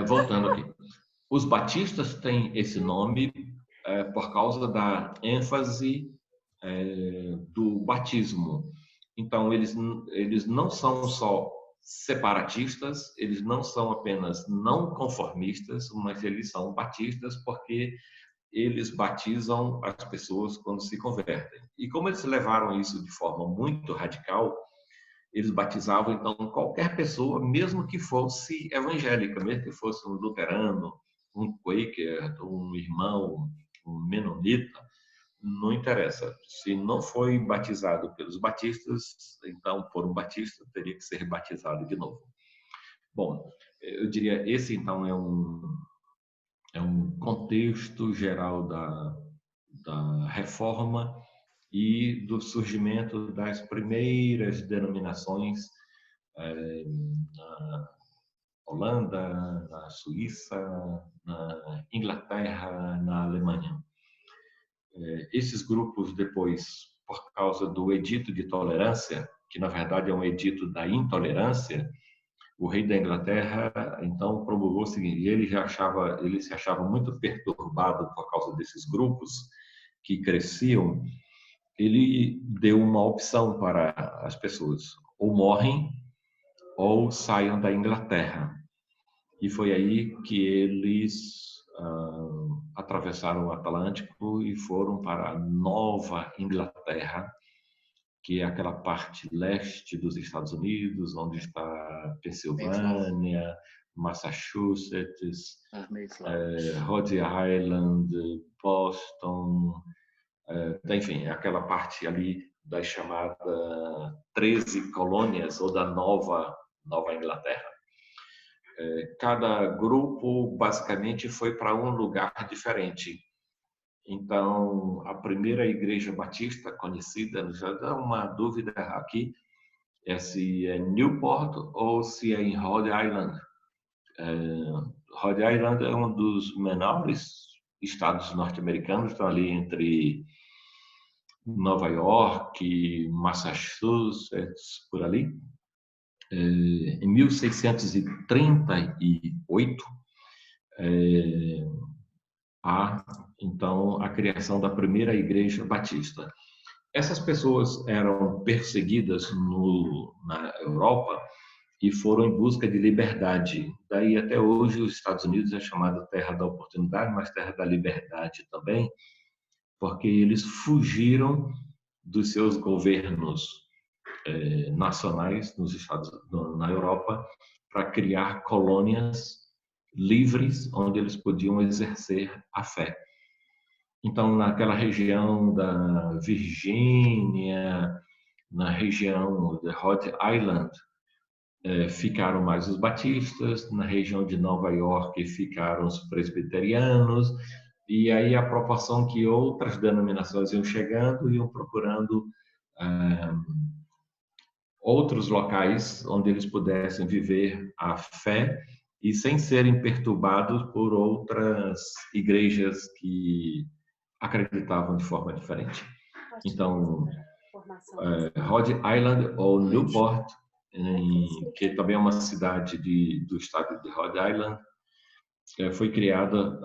voltando aqui. Os batistas têm esse nome por causa da ênfase do batismo. Então, eles não são só separatistas, eles não são apenas não conformistas, mas eles são batistas porque eles batizam as pessoas quando se convertem. E como eles levaram isso de forma muito radical, eles batizavam, então, qualquer pessoa, mesmo que fosse evangélica, mesmo que fosse um luterano, um quaker, um irmão, um menonita, não interessa. Se não foi batizado pelos batistas, então, por um batista, teria que ser batizado de novo. Bom, eu diria, esse, então, é um contexto geral da reforma e do surgimento das primeiras denominações na Holanda, na Suíça, na Inglaterra, na Alemanha. Esses grupos depois, por causa do Edito de Tolerância, que na verdade é um edito da intolerância, o rei da Inglaterra, então, promulgou o seguinte, e ele se achava muito perturbado por causa desses grupos que cresciam. Ele deu uma opção para as pessoas: ou morrem ou saiam da Inglaterra. E foi aí que eles atravessaram o Atlântico e foram para a Nova Inglaterra, que é aquela parte leste dos Estados Unidos, onde está Pensilvânia, Massachusetts, Rhode Island, Boston, enfim, aquela parte ali das chamadas 13 colônias ou da Nova Inglaterra. Cada grupo basicamente foi para um lugar diferente. Então, a primeira igreja batista conhecida, já dá uma dúvida aqui, se é Newport ou se é em Rhode Island. Rhode Island é um dos menores estados norte-americanos, estão ali entre Nova York, Massachusetts, por ali. Em 1638, há, então, a criação da primeira igreja batista. Essas pessoas eram perseguidas na Europa e foram em busca de liberdade. Daí, até hoje, os Estados Unidos é chamado terra da oportunidade, mas terra da liberdade também, porque eles fugiram dos seus governos nacionais na Europa para criar colônias livres onde eles podiam exercer a fé. Então, naquela região da Virgínia, na região de Rhode Island, ficaram mais os batistas, na região de Nova York ficaram os presbiterianos, e aí a proporção que outras denominações iam chegando, iam procurando outros locais onde eles pudessem viver a fé e sem serem perturbados por outras igrejas que acreditavam de forma diferente. Então, Rhode Island ou Newport, que também é uma cidade do estado de Rhode Island, foi criada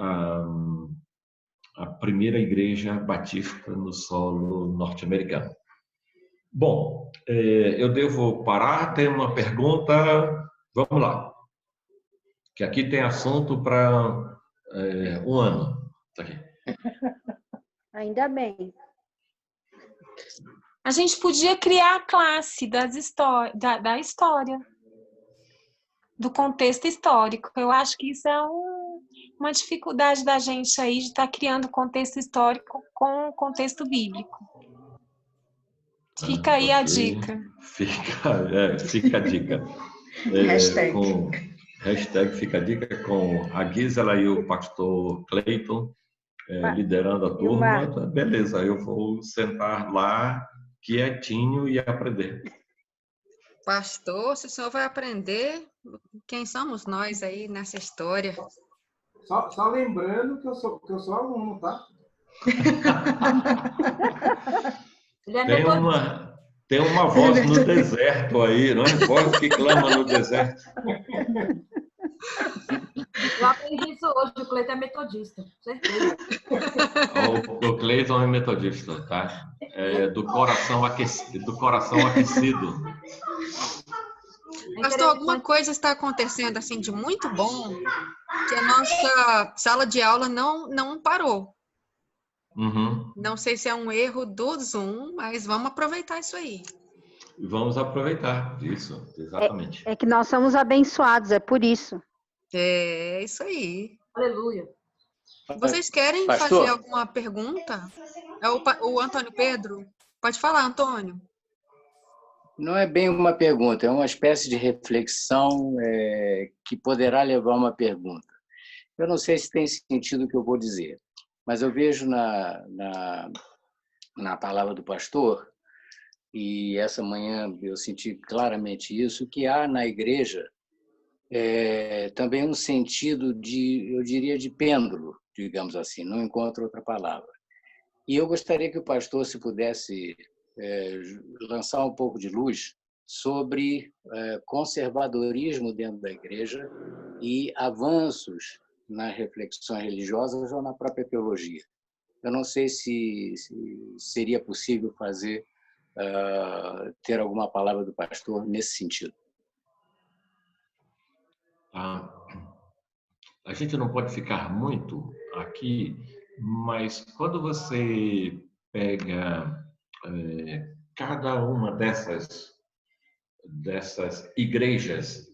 a primeira igreja batista no solo norte-americano. Bom, eu devo parar, tem uma pergunta, vamos lá, que aqui tem assunto para um ano. Tá aqui. Ainda bem. A gente podia criar a classe da história, do contexto histórico. Eu acho que isso é uma dificuldade da gente aí de estar criando contexto histórico com o contexto bíblico. Fica aí a dica. Fica a dica. Hashtag fica a dica com a Gisela e o pastor Cleiton liderando a turma. Beleza, eu vou sentar lá quietinho e aprender. Pastor, se o senhor vai aprender, quem somos nós aí nessa história? Só lembrando que eu sou aluno, tá? Tem uma voz no deserto aí, não é? Voz que clama no deserto. Eu aprendi isso hoje, o Cleiton é metodista, certeza. O Cleiton é metodista, tá? Do coração aquecido. Pastor, alguma coisa está acontecendo assim de muito bom que a nossa sala de aula não parou. Uhum. Não sei se é um erro do Zoom, mas vamos aproveitar isso aí. Vamos aproveitar isso, exatamente. É que nós somos abençoados, é por isso. É isso aí. Aleluia. Vocês querem fazer alguma pergunta? É o Antônio Pedro? Pode falar, Antônio. Não é bem uma pergunta, é uma espécie de reflexão que poderá levar a uma pergunta. Eu não sei se tem sentido o que eu vou dizer, mas eu vejo na palavra do pastor, e essa manhã eu senti claramente isso, que há na igreja também um sentido eu diria, de pêndulo, digamos assim, não encontro outra palavra. E eu gostaria que o pastor, se pudesse lançar um pouco de luz sobre conservadorismo dentro da igreja e avanços nas reflexões religiosas ou na própria teologia. Eu não sei se seria possível ter alguma palavra do pastor nesse sentido. A gente não pode ficar muito aqui, mas quando você pega cada uma dessas igrejas,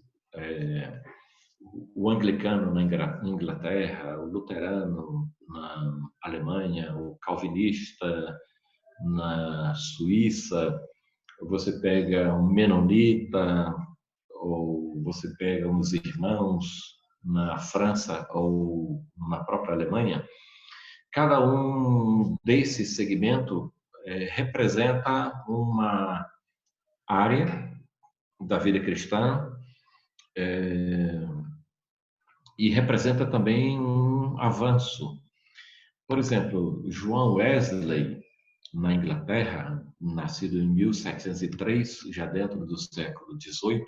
o anglicano na Inglaterra, o luterano na Alemanha, o calvinista na Suíça, você pega um menonita, ou você pega uns irmãos na França ou na própria Alemanha, cada um desse segmento representa uma área da vida cristã e representa também um avanço. Por exemplo, João Wesley, na Inglaterra, nascido em 1703, já dentro do século XVIII,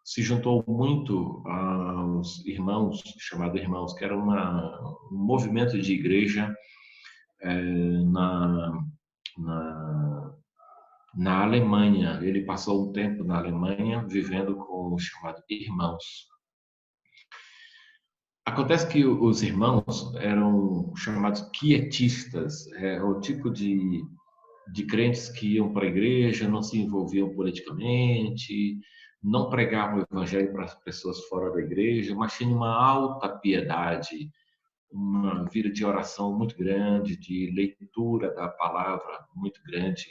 se juntou muito aos irmãos, chamados irmãos, que era um movimento de igreja na Alemanha. Ele passou um tempo na Alemanha vivendo com os chamados irmãos. Acontece que os irmãos eram chamados quietistas, o tipo de crentes que iam para a igreja, não se envolviam politicamente, não pregavam o evangelho para as pessoas fora da igreja, mas tinham uma alta piedade, uma vida de oração muito grande, de leitura da palavra muito grande.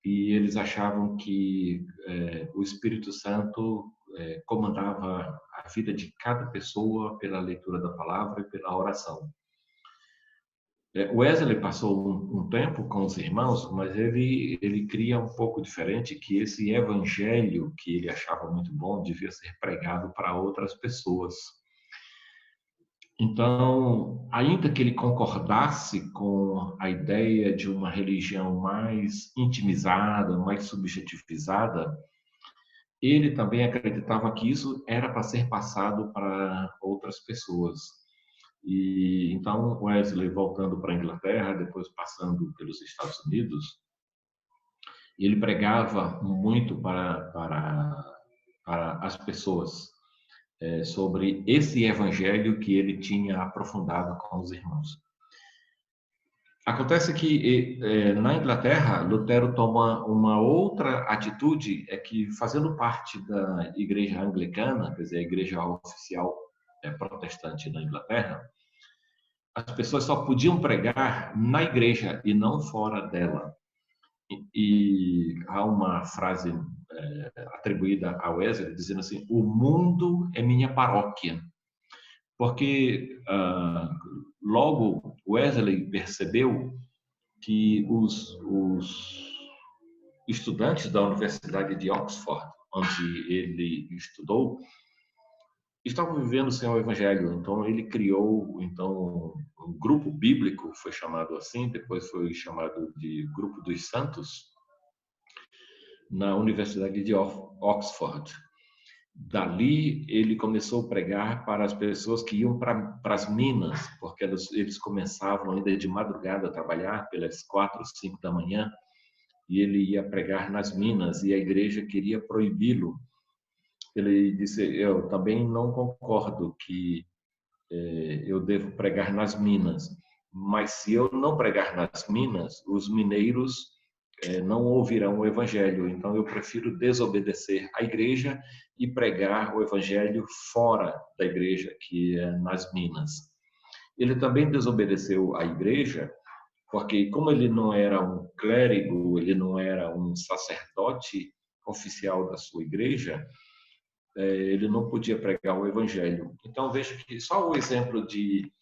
E eles achavam que o Espírito Santo comandava a vida de cada pessoa pela leitura da palavra e pela oração. Wesley passou um tempo com os irmãos, mas ele cria um pouco diferente, que esse evangelho que ele achava muito bom devia ser pregado para outras pessoas. Então, ainda que ele concordasse com a ideia de uma religião mais intimizada, mais subjetivizada, ele também acreditava que isso era para ser passado para outras pessoas. E então Wesley, voltando para a Inglaterra, depois passando pelos Estados Unidos, ele pregava muito para as pessoas sobre esse evangelho que ele tinha aprofundado com os irmãos. Acontece que na Inglaterra, Lutero toma uma outra atitude, que fazendo parte da igreja anglicana, quer dizer, a igreja oficial protestante na Inglaterra, as pessoas só podiam pregar na igreja e não fora dela. E há uma frase atribuída a Wesley dizendo assim: o mundo é minha paróquia. Porque logo Wesley percebeu que os estudantes da Universidade de Oxford, onde ele estudou, estavam vivendo sem o evangelho. Então ele criou um grupo bíblico, foi chamado assim, depois foi chamado de Grupo dos Santos, na Universidade de Oxford. Dali ele começou a pregar para as pessoas que iam para as minas, porque eles começavam ainda de madrugada a trabalhar pelas 4, 5 da manhã, e ele ia pregar nas minas e a igreja queria proibi-lo. Ele disse: eu também não concordo que eu devo pregar nas minas, mas se eu não pregar nas minas, os mineiros não ouvirão o evangelho. Então eu prefiro desobedecer à igreja e pregar o evangelho fora da igreja, que é nas minas. Ele também desobedeceu à igreja, porque como ele não era um clérigo, ele não era um sacerdote oficial da sua igreja, ele não podia pregar o evangelho. Então veja que só o exemplo de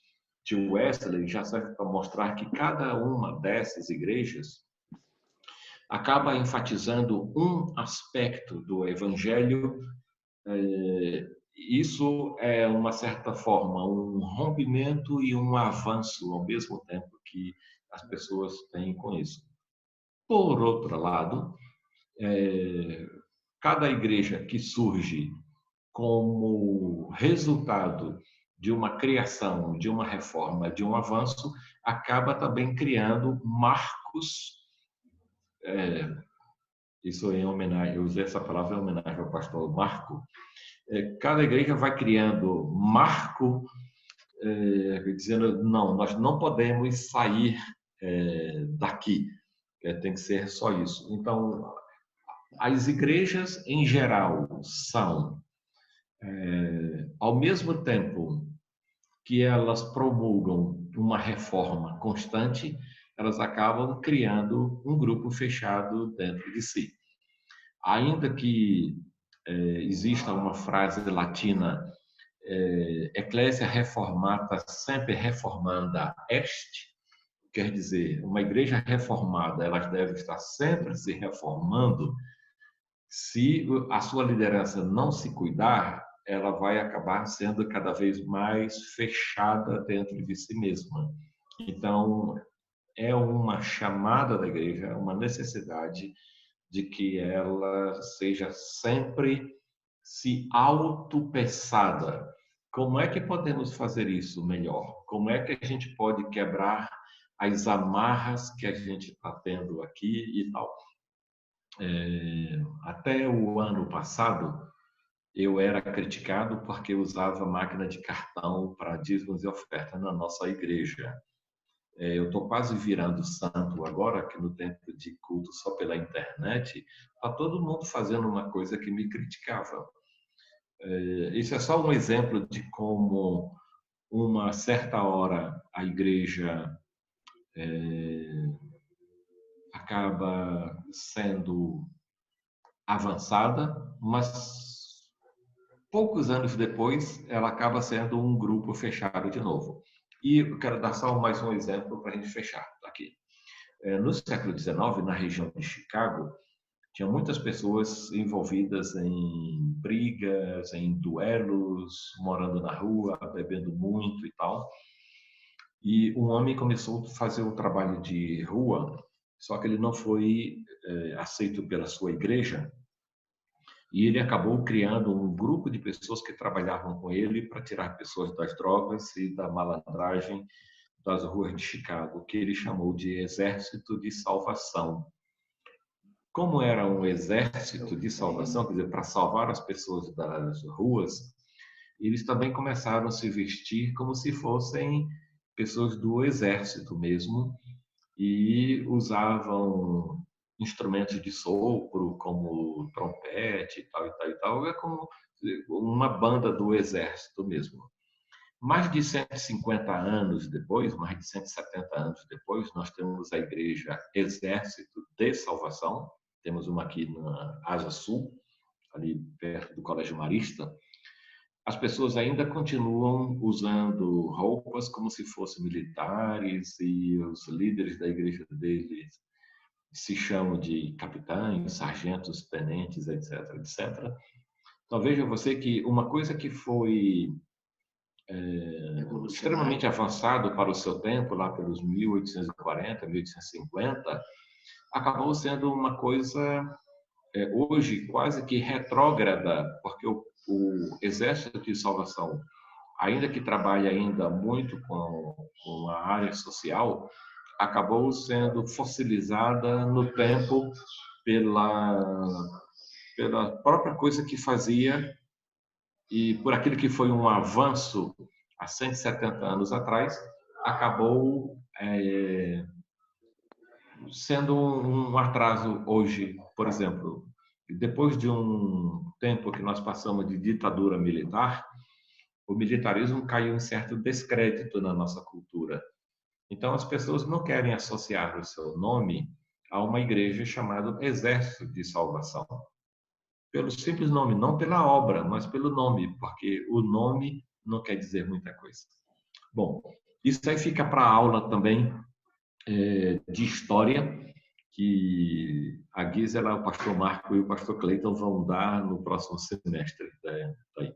Wesley já serve para mostrar que cada uma dessas igrejas acaba enfatizando um aspecto do evangelho. Isso é, uma certa forma, um rompimento e um avanço ao mesmo tempo que as pessoas têm com isso. Por outro lado, cada igreja que surge como resultado de uma criação, de uma reforma, de um avanço, acaba também criando marcos. Isso em homenagem, eu usei essa palavra em homenagem ao pastor Marco. Cada igreja vai criando marco, dizendo, não, nós não podemos sair daqui, tem que ser só isso. Então, as igrejas em geral são, ao mesmo tempo que elas promulgam uma reforma constante, elas acabam criando um grupo fechado dentro de si. Ainda que exista uma frase latina, Ecclesia reformata sempre reformanda est, quer dizer, uma igreja reformada, ela deve estar sempre se reformando. Se a sua liderança não se cuidar, ela vai acabar sendo cada vez mais fechada dentro de si mesma. Então, é uma chamada da igreja, é uma necessidade de que ela seja sempre se autopensada. Como é que podemos fazer isso melhor? Como é que a gente pode quebrar as amarras que a gente está tendo aqui e tal? Até o ano passado, eu era criticado porque usava máquina de cartão para dízimos e oferta na nossa igreja. Eu estou quase virando santo agora, que no tempo de culto só pela internet, está todo mundo fazendo uma coisa que me criticava. Isso é só um exemplo de como, uma certa hora, a igreja acaba sendo avançada, mas poucos anos depois ela acaba sendo um grupo fechado de novo. E eu quero dar só mais um exemplo para a gente fechar aqui. No século XIX, na região de Chicago, tinha muitas pessoas envolvidas em brigas, em duelos, morando na rua, bebendo muito e tal. E um homem começou a fazer o trabalho de rua, só que ele não foi aceito pela sua igreja. E ele acabou criando um grupo de pessoas que trabalhavam com ele para tirar pessoas das drogas e da malandragem das ruas de Chicago, que ele chamou de Exército de Salvação. Como era um exército de salvação, quer dizer, para salvar as pessoas das ruas, eles também começaram a se vestir como se fossem pessoas do exército mesmo, e usavam instrumentos de sopro, como trompete e tal, e tal, e tal. É como uma banda do exército mesmo. Mais de 150 anos depois, mais de 170 anos depois, nós temos a igreja Exército de Salvação. Temos uma aqui na Asa Sul, ali perto do Colégio Marista. As pessoas ainda continuam usando roupas como se fossem militares, e os líderes da igreja deles se chamam de capitães, sargentos, tenentes, etc, etc. Então veja você que uma coisa que foi extremamente avançado para o seu tempo, lá pelos 1840, 1850, acabou sendo uma coisa hoje quase que retrógrada, porque o Exército de Salvação, ainda que trabalhe ainda muito com a área social, acabou sendo fossilizada no tempo pela própria coisa que fazia, e por aquilo que foi um avanço há 170 anos atrás, acabou sendo um atraso hoje. Por exemplo, depois de um tempo que nós passamos de ditadura militar, o militarismo caiu em certo descrédito na nossa cultura. Então, as pessoas não querem associar o seu nome a uma igreja chamada Exército de Salvação. Pelo simples nome, não pela obra, mas pelo nome, porque o nome não quer dizer muita coisa. Bom, isso aí fica para a aula também de história, que a Gisela, o pastor Marco e o pastor Cleiton vão dar no próximo semestre. Daí.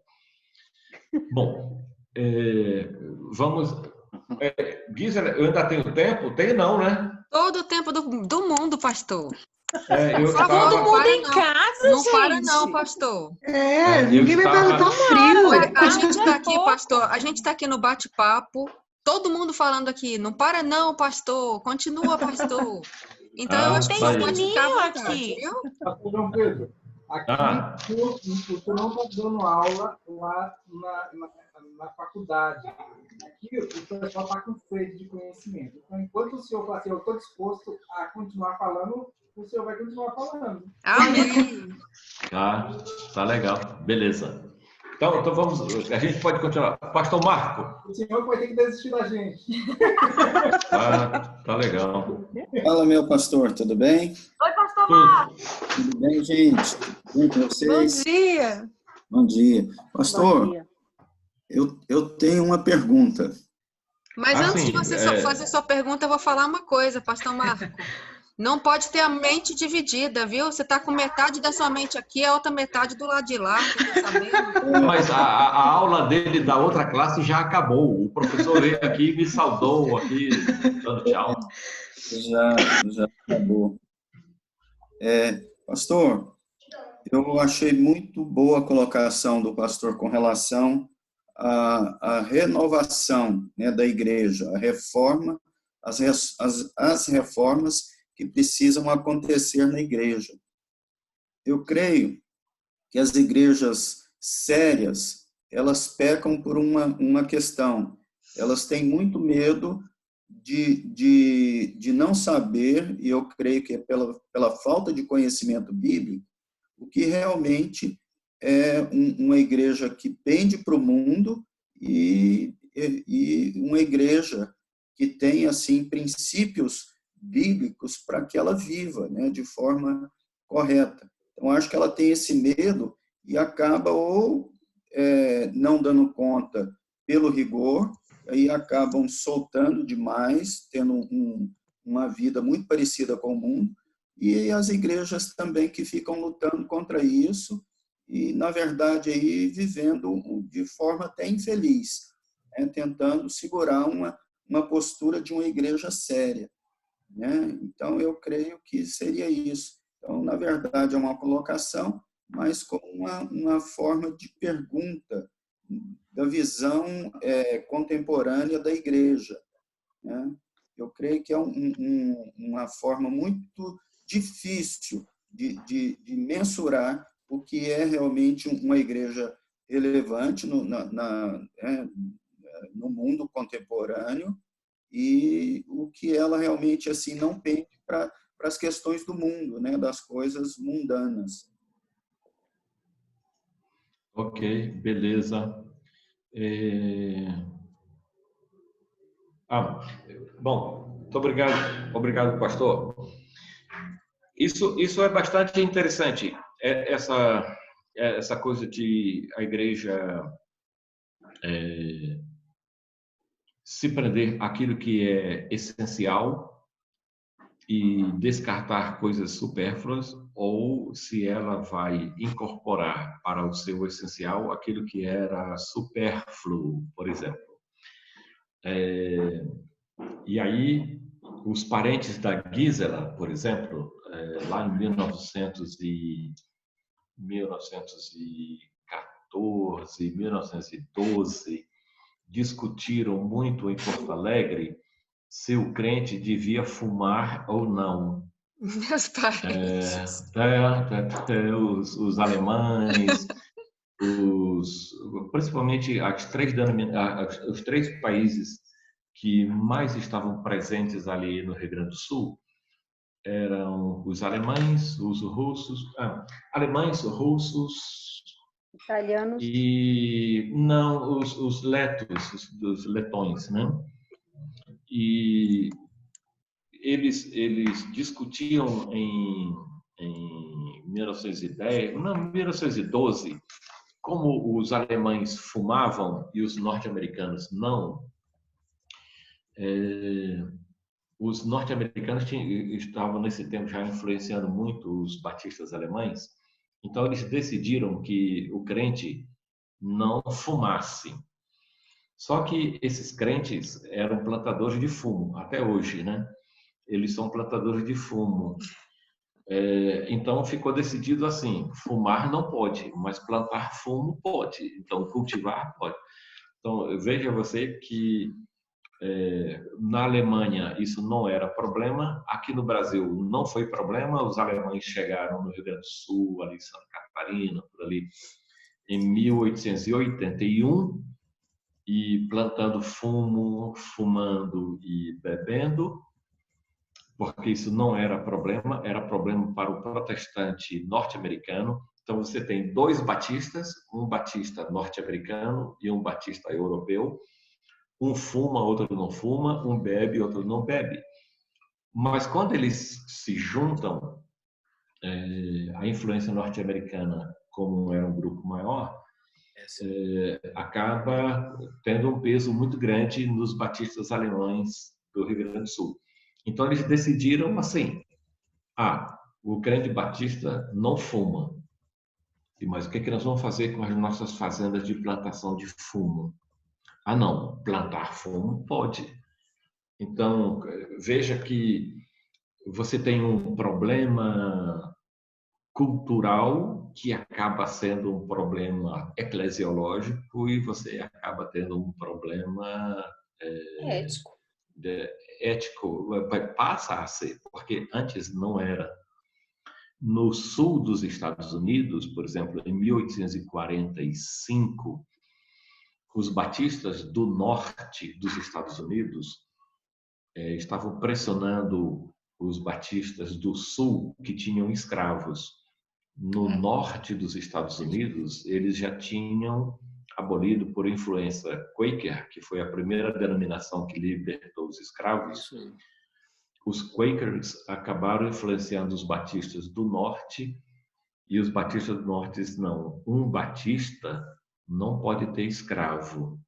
Bom, vamos... Gisela, eu ainda tenho tempo? Tenho não, né? Todo o tempo do mundo, pastor. Todo mundo em casa, não gente. Para não, pastor. Ninguém vai falar tão frio. A gente está aqui, pastor, a gente está aqui no bate-papo, todo mundo falando aqui, não para não, pastor, continua, pastor. Então eu acho que tem menino aqui. Pastor João Pedro, aqui tu não está dando aula lá na faculdade. Aqui o pessoal está com sede de conhecimento. Então, enquanto o senhor fala assim, eu estou disposto a continuar falando, o senhor vai continuar falando. Amém. Tá legal. Beleza. Então vamos, a gente pode continuar. Pastor Marco. O senhor vai ter que desistir da gente. Tá legal. Fala, meu pastor, tudo bem? Oi, pastor Marco. Tudo bem, gente? Tudo bem com vocês? Bom dia. Bom dia. Pastor, Bom dia. Eu tenho uma pergunta. Mas antes de você fazer sua pergunta, eu vou falar uma coisa, pastor Marco. Não pode ter a mente dividida, viu? Você está com metade da sua mente aqui, a outra metade do lado de lá, tá sabendo? Mas a aula dele da outra classe já acabou. O professor veio aqui e me saudou aqui, dando tchau. Já acabou. Pastor, eu achei muito boa a colocação do pastor com relação à renovação, né, da igreja, a reforma, as reformas que precisam acontecer na igreja. Eu creio que as igrejas sérias, elas pecam por uma questão. Elas têm muito medo de não saber, e eu creio que é pela falta de conhecimento bíblico, o que realmente é uma igreja que pende para o mundo e uma igreja que tem, assim, princípios bíblicos para que ela viva, né, de forma correta. Então, acho que ela tem esse medo e acaba não dando conta pelo rigor, aí acabam soltando demais, tendo uma vida muito parecida com o mundo, e as igrejas também que ficam lutando contra isso e, na verdade, aí vivendo de forma até infeliz, né, tentando segurar uma postura de uma igreja séria. Né? Então, eu creio que seria isso. Então, na verdade, é uma colocação, mas com uma forma de pergunta da visão contemporânea da igreja. Né? Eu creio que é uma forma muito difícil de mensurar o que é realmente uma igreja relevante no mundo contemporâneo, e o que ela realmente assim não pende para as questões do mundo, né, das coisas mundanas. Ok, beleza. Bom, muito obrigado, pastor. Isso é bastante interessante, essa coisa de a igreja se prender àquilo que é essencial e descartar coisas supérfluas, ou se ela vai incorporar para o seu essencial aquilo que era supérfluo, por exemplo. E aí, os parentes da Gisela, por exemplo, lá em 1914, 1912, discutiram muito em Porto Alegre se o crente devia fumar ou não. Meus parentes. Os alemães, principalmente os três países que mais estavam presentes ali no Rio Grande do Sul eram os alemães, os russos, italianos e não os letos, os letões, né? E eles discutiam em 1912, como os alemães fumavam e os norte-americanos não. Os norte-americanos estavam nesse tempo já influenciando muito os batistas alemães, então eles decidiram que o crente não fumasse. Só que esses crentes eram plantadores de fumo, até hoje, né? Eles são plantadores de fumo. Então ficou decidido assim: fumar não pode, mas plantar fumo pode. Então cultivar pode. Então veja você que na Alemanha isso não era problema, aqui no Brasil não foi problema. Os alemães chegaram no Rio Grande do Sul, ali em Santa Catarina, por ali, em 1881, e plantando fumo, fumando e bebendo, porque isso não era problema, era problema para o protestante norte-americano. Então você tem dois batistas, um batista norte-americano e um batista europeu. Um fuma, outro não fuma, um bebe, outro não bebe. Mas quando eles se juntam, a influência norte-americana, como era um grupo maior, acaba tendo um peso muito grande nos batistas alemães do Rio Grande do Sul. Então eles decidiram assim: o crente batista não fuma, mas o que nós vamos fazer com as nossas fazendas de plantação de fumo? Não, plantar fumo pode. Então, veja que você tem um problema cultural que acaba sendo um problema eclesiológico e você acaba tendo um problema ético. Passa a ser, porque antes não era. No sul dos Estados Unidos, por exemplo, em 1845, os batistas do norte dos Estados Unidos estavam pressionando os batistas do sul que tinham escravos. No norte dos Estados Unidos, eles já tinham abolido, por influência Quaker, que foi a primeira denominação que libertou os escravos. Os Quakers acabaram influenciando os batistas do norte, e os batistas do norte dizem: não, um batista não pode ter escravo.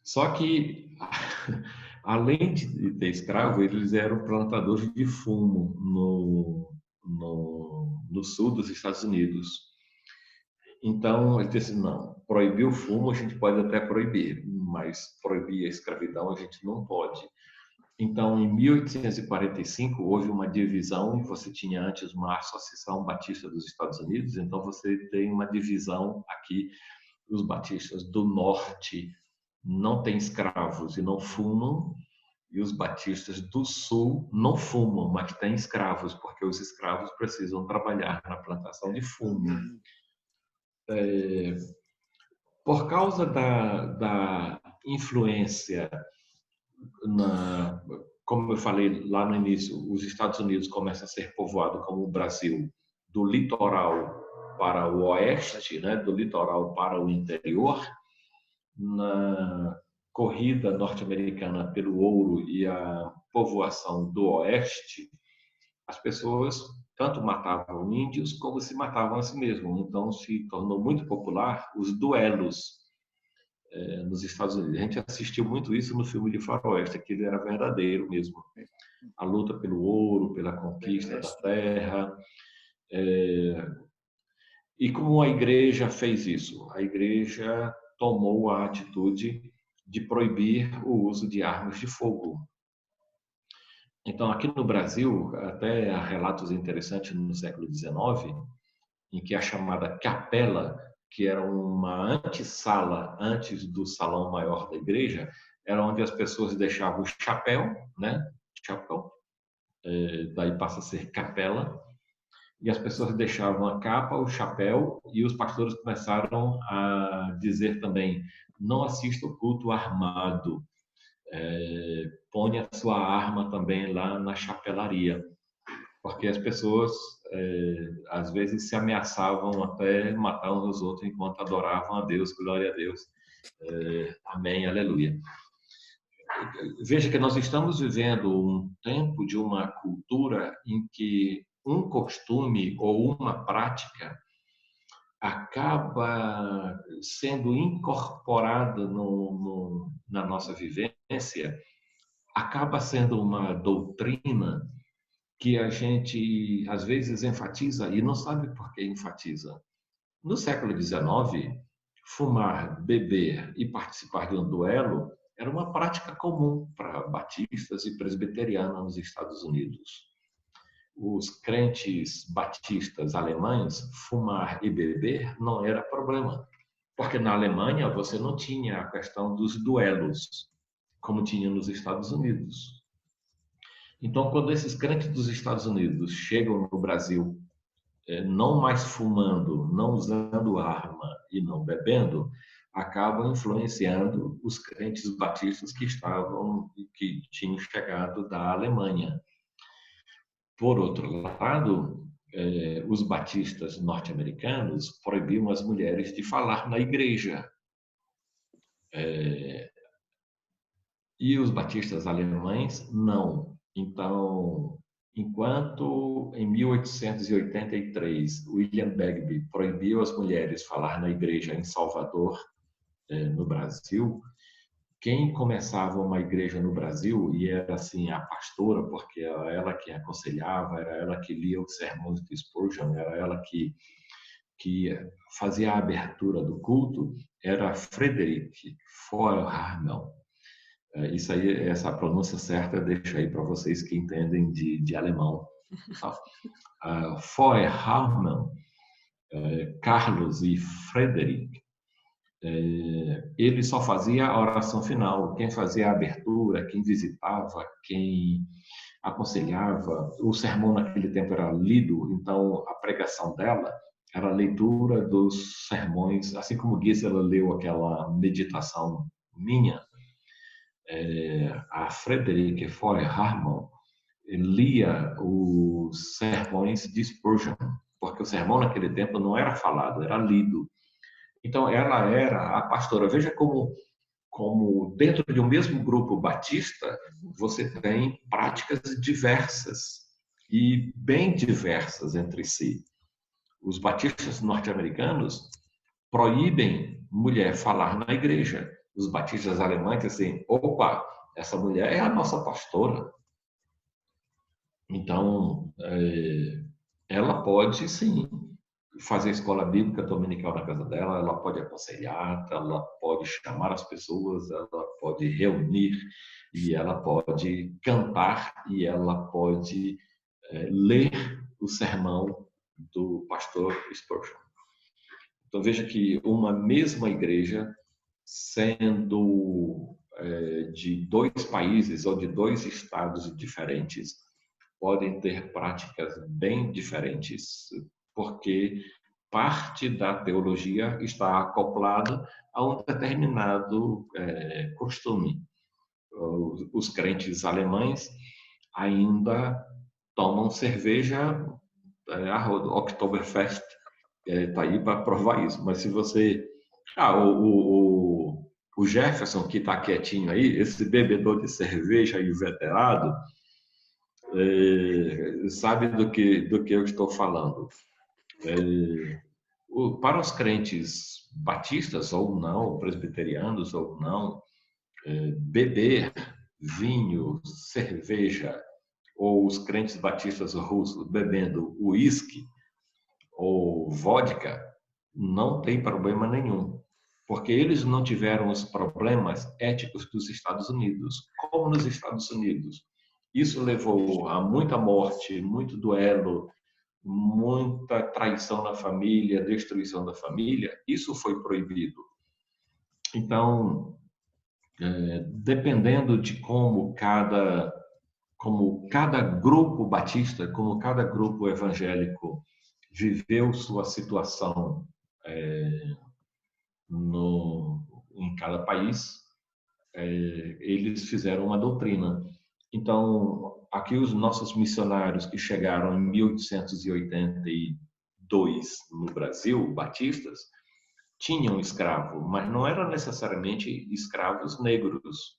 Só que, além de ter escravo, eles eram plantadores de fumo no sul dos Estados Unidos. Então, ele disse: não, proibir o fumo a gente pode até proibir, mas proibir a escravidão a gente não pode. Então, em 1845, houve uma divisão, e você tinha antes uma Associação Batista dos Estados Unidos, então você tem uma divisão aqui: os batistas do norte não têm escravos e não fumam, e os batistas do sul não fumam, mas têm escravos, porque os escravos precisam trabalhar na plantação de fumo. Por causa da influência, como eu falei lá no início, os Estados Unidos começam a ser povoado, como o Brasil, do litoral para o oeste, né, do litoral para o interior. Na corrida norte-americana pelo ouro e a povoação do oeste, as pessoas tanto matavam índios como se matavam a si mesmos. Então se tornou muito popular os duelos nos Estados Unidos. A gente assistiu muito isso no filme de Faroeste, aquele era verdadeiro mesmo. A luta pelo ouro, pela conquista da terra. E como a igreja fez isso? A igreja tomou a atitude de proibir o uso de armas de fogo. Então, aqui no Brasil, até há relatos interessantes no século XIX, em que a chamada capela, que era uma antessala antes do salão maior da igreja, era onde as pessoas deixavam o chapéu, né? Chapéu, daí passa a ser capela, e as pessoas deixavam a capa, o chapéu, e os pastores começaram a dizer também: não assista o culto armado, ponha a sua arma também lá na chapelaria, porque as pessoas às vezes se ameaçavam até matar uns aos outros enquanto adoravam a Deus. Glória a Deus, amém, aleluia. Veja que nós estamos vivendo um tempo de uma cultura em que um costume ou uma prática acaba sendo incorporada na nossa vivência, acaba sendo uma doutrina que a gente às vezes enfatiza e não sabe por que enfatiza. No século XIX, fumar, beber e participar de um duelo era uma prática comum para batistas e presbiterianos nos Estados Unidos. os crentes batistas alemães, fumar e beber não era problema. Porque na Alemanha você não tinha a questão dos duelos, como tinha nos Estados Unidos. Então, quando esses crentes dos Estados Unidos chegam no Brasil, não mais fumando, não usando arma e não bebendo, acabam influenciando os crentes batistas que tinham chegado da Alemanha. Por outro lado, os batistas norte-americanos proibiam as mulheres de falar na igreja. E os batistas alemães, não. Então, enquanto em 1883 William Begbie proibiu as mulheres falar na igreja em Salvador, no Brasil, quem começava uma igreja no Brasil, e era assim a pastora, porque era ela que aconselhava, era ela que lia os sermões de Spurgeon, era ela que fazia a abertura do culto, era Frederick Feuerhamel. Isso aí, essa pronúncia certa, deixa aí para vocês que entendem de alemão. Feuerhamel, Carlos e Frederick, ele só fazia a oração final. Quem fazia a abertura, quem visitava, quem aconselhava. O sermão naquele tempo era lido, então a pregação dela era a leitura dos sermões, assim como Gisela leu aquela meditação minha. A Frederick Feuerhamel lia os sermões de Spurgeon, porque o sermão naquele tempo não era falado, era lido. Então, ela era a pastora. Veja como dentro de um mesmo grupo batista, você tem práticas diversas e bem diversas entre si. Os batistas norte-americanos proíbem mulher falar na igreja. Os batistas alemães dizem, opa, essa mulher é a nossa pastora. Então, ela pode, sim, fazer escola bíblica dominical na casa dela, ela pode aconselhar, ela pode chamar as pessoas, ela pode reunir, e ela pode cantar, e ela pode ler o sermão do pastor Spurgeon. Então veja que uma mesma igreja, sendo de dois países ou de dois estados diferentes, podem ter práticas bem diferentes, porque parte da teologia está acoplada a um determinado costume. Os crentes alemães ainda tomam cerveja, a Oktoberfest está aí para provar isso. Mas se você... o Jefferson, que está quietinho aí, esse bebedor de cerveja e veterado, sabe do que eu estou falando. Para os crentes batistas ou não, presbiterianos ou não, beber vinho, cerveja, ou os crentes batistas russos bebendo uísque ou vodka, não tem problema nenhum, porque eles não tiveram os problemas éticos dos Estados Unidos. Como nos Estados Unidos, isso levou a muita morte, muito duelo, muita traição na família, destruição da família, isso foi proibido. Então, dependendo de como cada grupo batista, como cada grupo evangélico viveu sua situação em cada país, eles fizeram uma doutrina. Então, aqui os nossos missionários que chegaram em 1882 no Brasil, batistas, tinham escravo, mas não eram necessariamente escravos negros.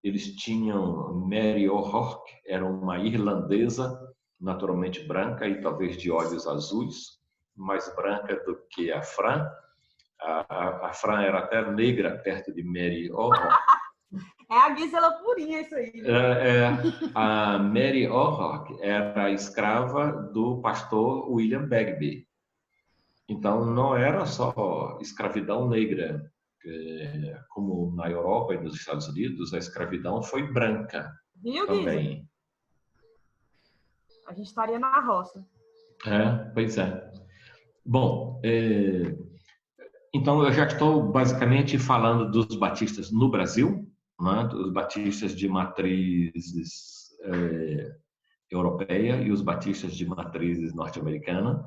Eles tinham Mary O'Rourke, era uma irlandesa, naturalmente branca e talvez de olhos azuis, mais branca do que a Fran. A Fran era até negra perto de Mary O'Rourke. É a Gisela purinha isso aí. A Mary O'Rourke era a escrava do pastor William Begbie. Então, não era só escravidão negra. Como na Europa e nos Estados Unidos, a escravidão foi branca. Viu, também. A gente estaria na roça. Pois é. Bom, então eu já estou basicamente falando dos batistas no Brasil, né? Dos batistas de matrizes europeia e os batistas de matrizes norte-americana.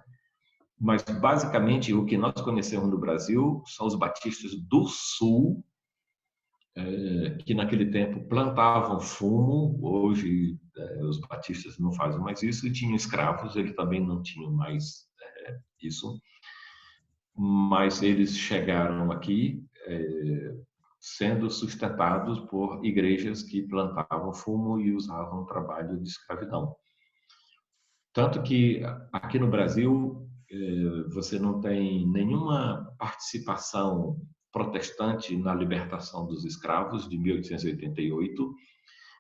Mas, basicamente, o que nós conhecemos no Brasil são os batistas do Sul, que naquele tempo plantavam fumo. Hoje, os batistas não fazem mais isso, e tinham escravos, eles também não tinham mais isso. Mas eles chegaram aqui sendo sustentados por igrejas que plantavam fumo e usavam o trabalho de escravidão. Tanto que aqui no Brasil você não tem nenhuma participação protestante na libertação dos escravos de 1888,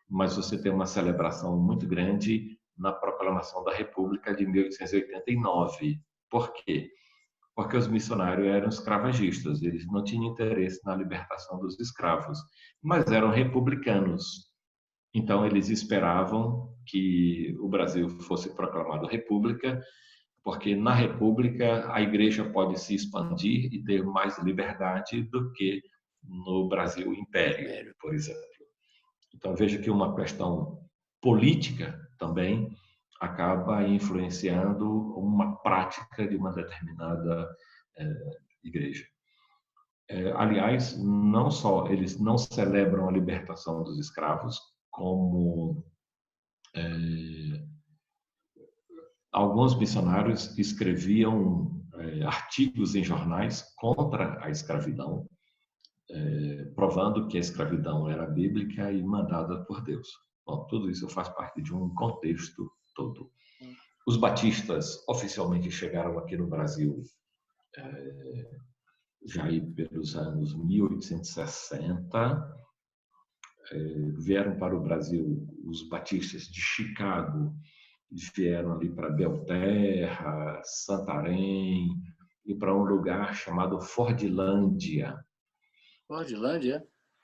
mas você tem uma celebração muito grande na proclamação da República de 1889. Por quê? Porque os missionários eram escravagistas, eles não tinham interesse na libertação dos escravos, mas eram republicanos. Então, eles esperavam que o Brasil fosse proclamado república, porque na república a igreja pode se expandir e ter mais liberdade do que no Brasil império, por exemplo. Então, veja que uma questão política também acaba influenciando uma prática de uma determinada igreja. Aliás, não só eles não celebram a libertação dos escravos, como alguns missionários escreviam artigos em jornais contra a escravidão, provando que a escravidão era bíblica e mandada por Deus. Bom, tudo isso faz parte de um contexto todo. Os batistas oficialmente chegaram aqui no Brasil já aí pelos anos 1860. Vieram para o Brasil os batistas de Chicago, vieram ali para Belterra, Santarém e para um lugar chamado Fordlândia.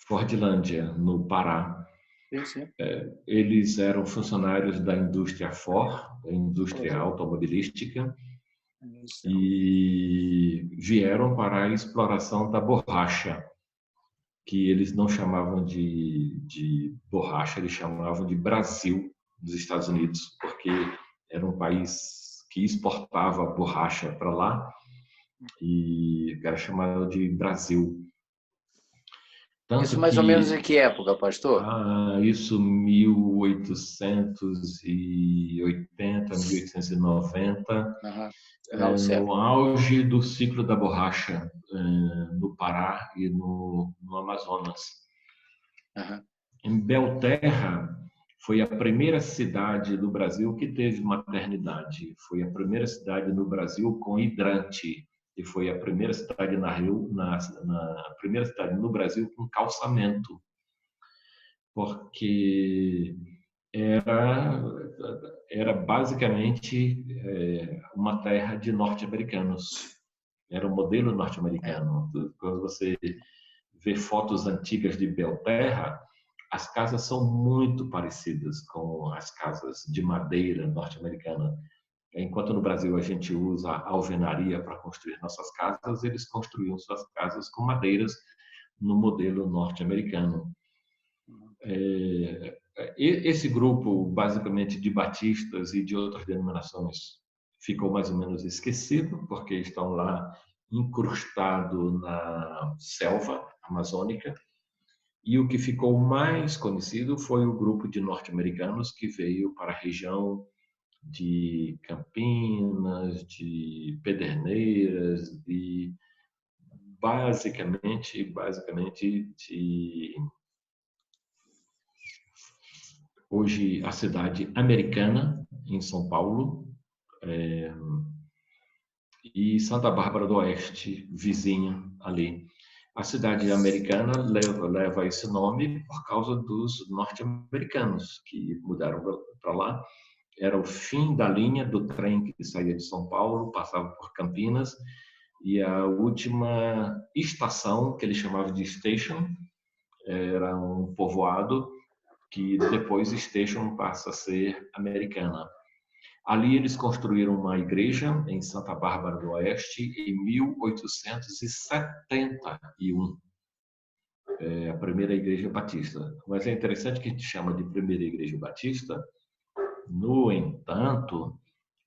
Fordlândia, no Pará. Sim. Eles eram funcionários da indústria Ford, da indústria automobilística, e vieram para a exploração da borracha, que eles não chamavam de borracha, eles chamavam de Brasil, dos Estados Unidos, porque era um país que exportava borracha para lá e era chamado de Brasil. Tanto isso mais ou menos em que época, pastor? Isso 1880, 1890, no auge do ciclo da borracha no Pará e no Amazonas. Em Belterra foi a primeira cidade do Brasil que teve maternidade, foi a primeira cidade no Brasil com hidrante, e foi a primeira cidade primeira cidade no Brasil com calçamento, porque era basicamente uma terra de norte-americanos, era um modelo norte-americano. Quando você vê fotos antigas de Belterra, as casas são muito parecidas com as casas de madeira norte-americana. Enquanto no Brasil a gente usa alvenaria para construir nossas casas, eles construíam suas casas com madeiras no modelo norte-americano. Esse grupo, basicamente de batistas e de outras denominações, ficou mais ou menos esquecido, porque estão lá incrustados na selva amazônica. E o que ficou mais conhecido foi o grupo de norte-americanos que veio para a região de Campinas, de Pederneiras, de basicamente de hoje a cidade Americana, em São Paulo, e Santa Bárbara do Oeste, vizinha ali. A cidade Americana leva esse nome por causa dos norte-americanos que mudaram para lá. Era o fim da linha do trem que saía de São Paulo, passava por Campinas, e a última estação, que eles chamavam de station, era um povoado que depois station passa a ser Americana. Ali eles construíram uma igreja em Santa Bárbara do Oeste em 1871. É a primeira igreja batista. Mas é interessante que a gente chama de primeira igreja batista. No entanto,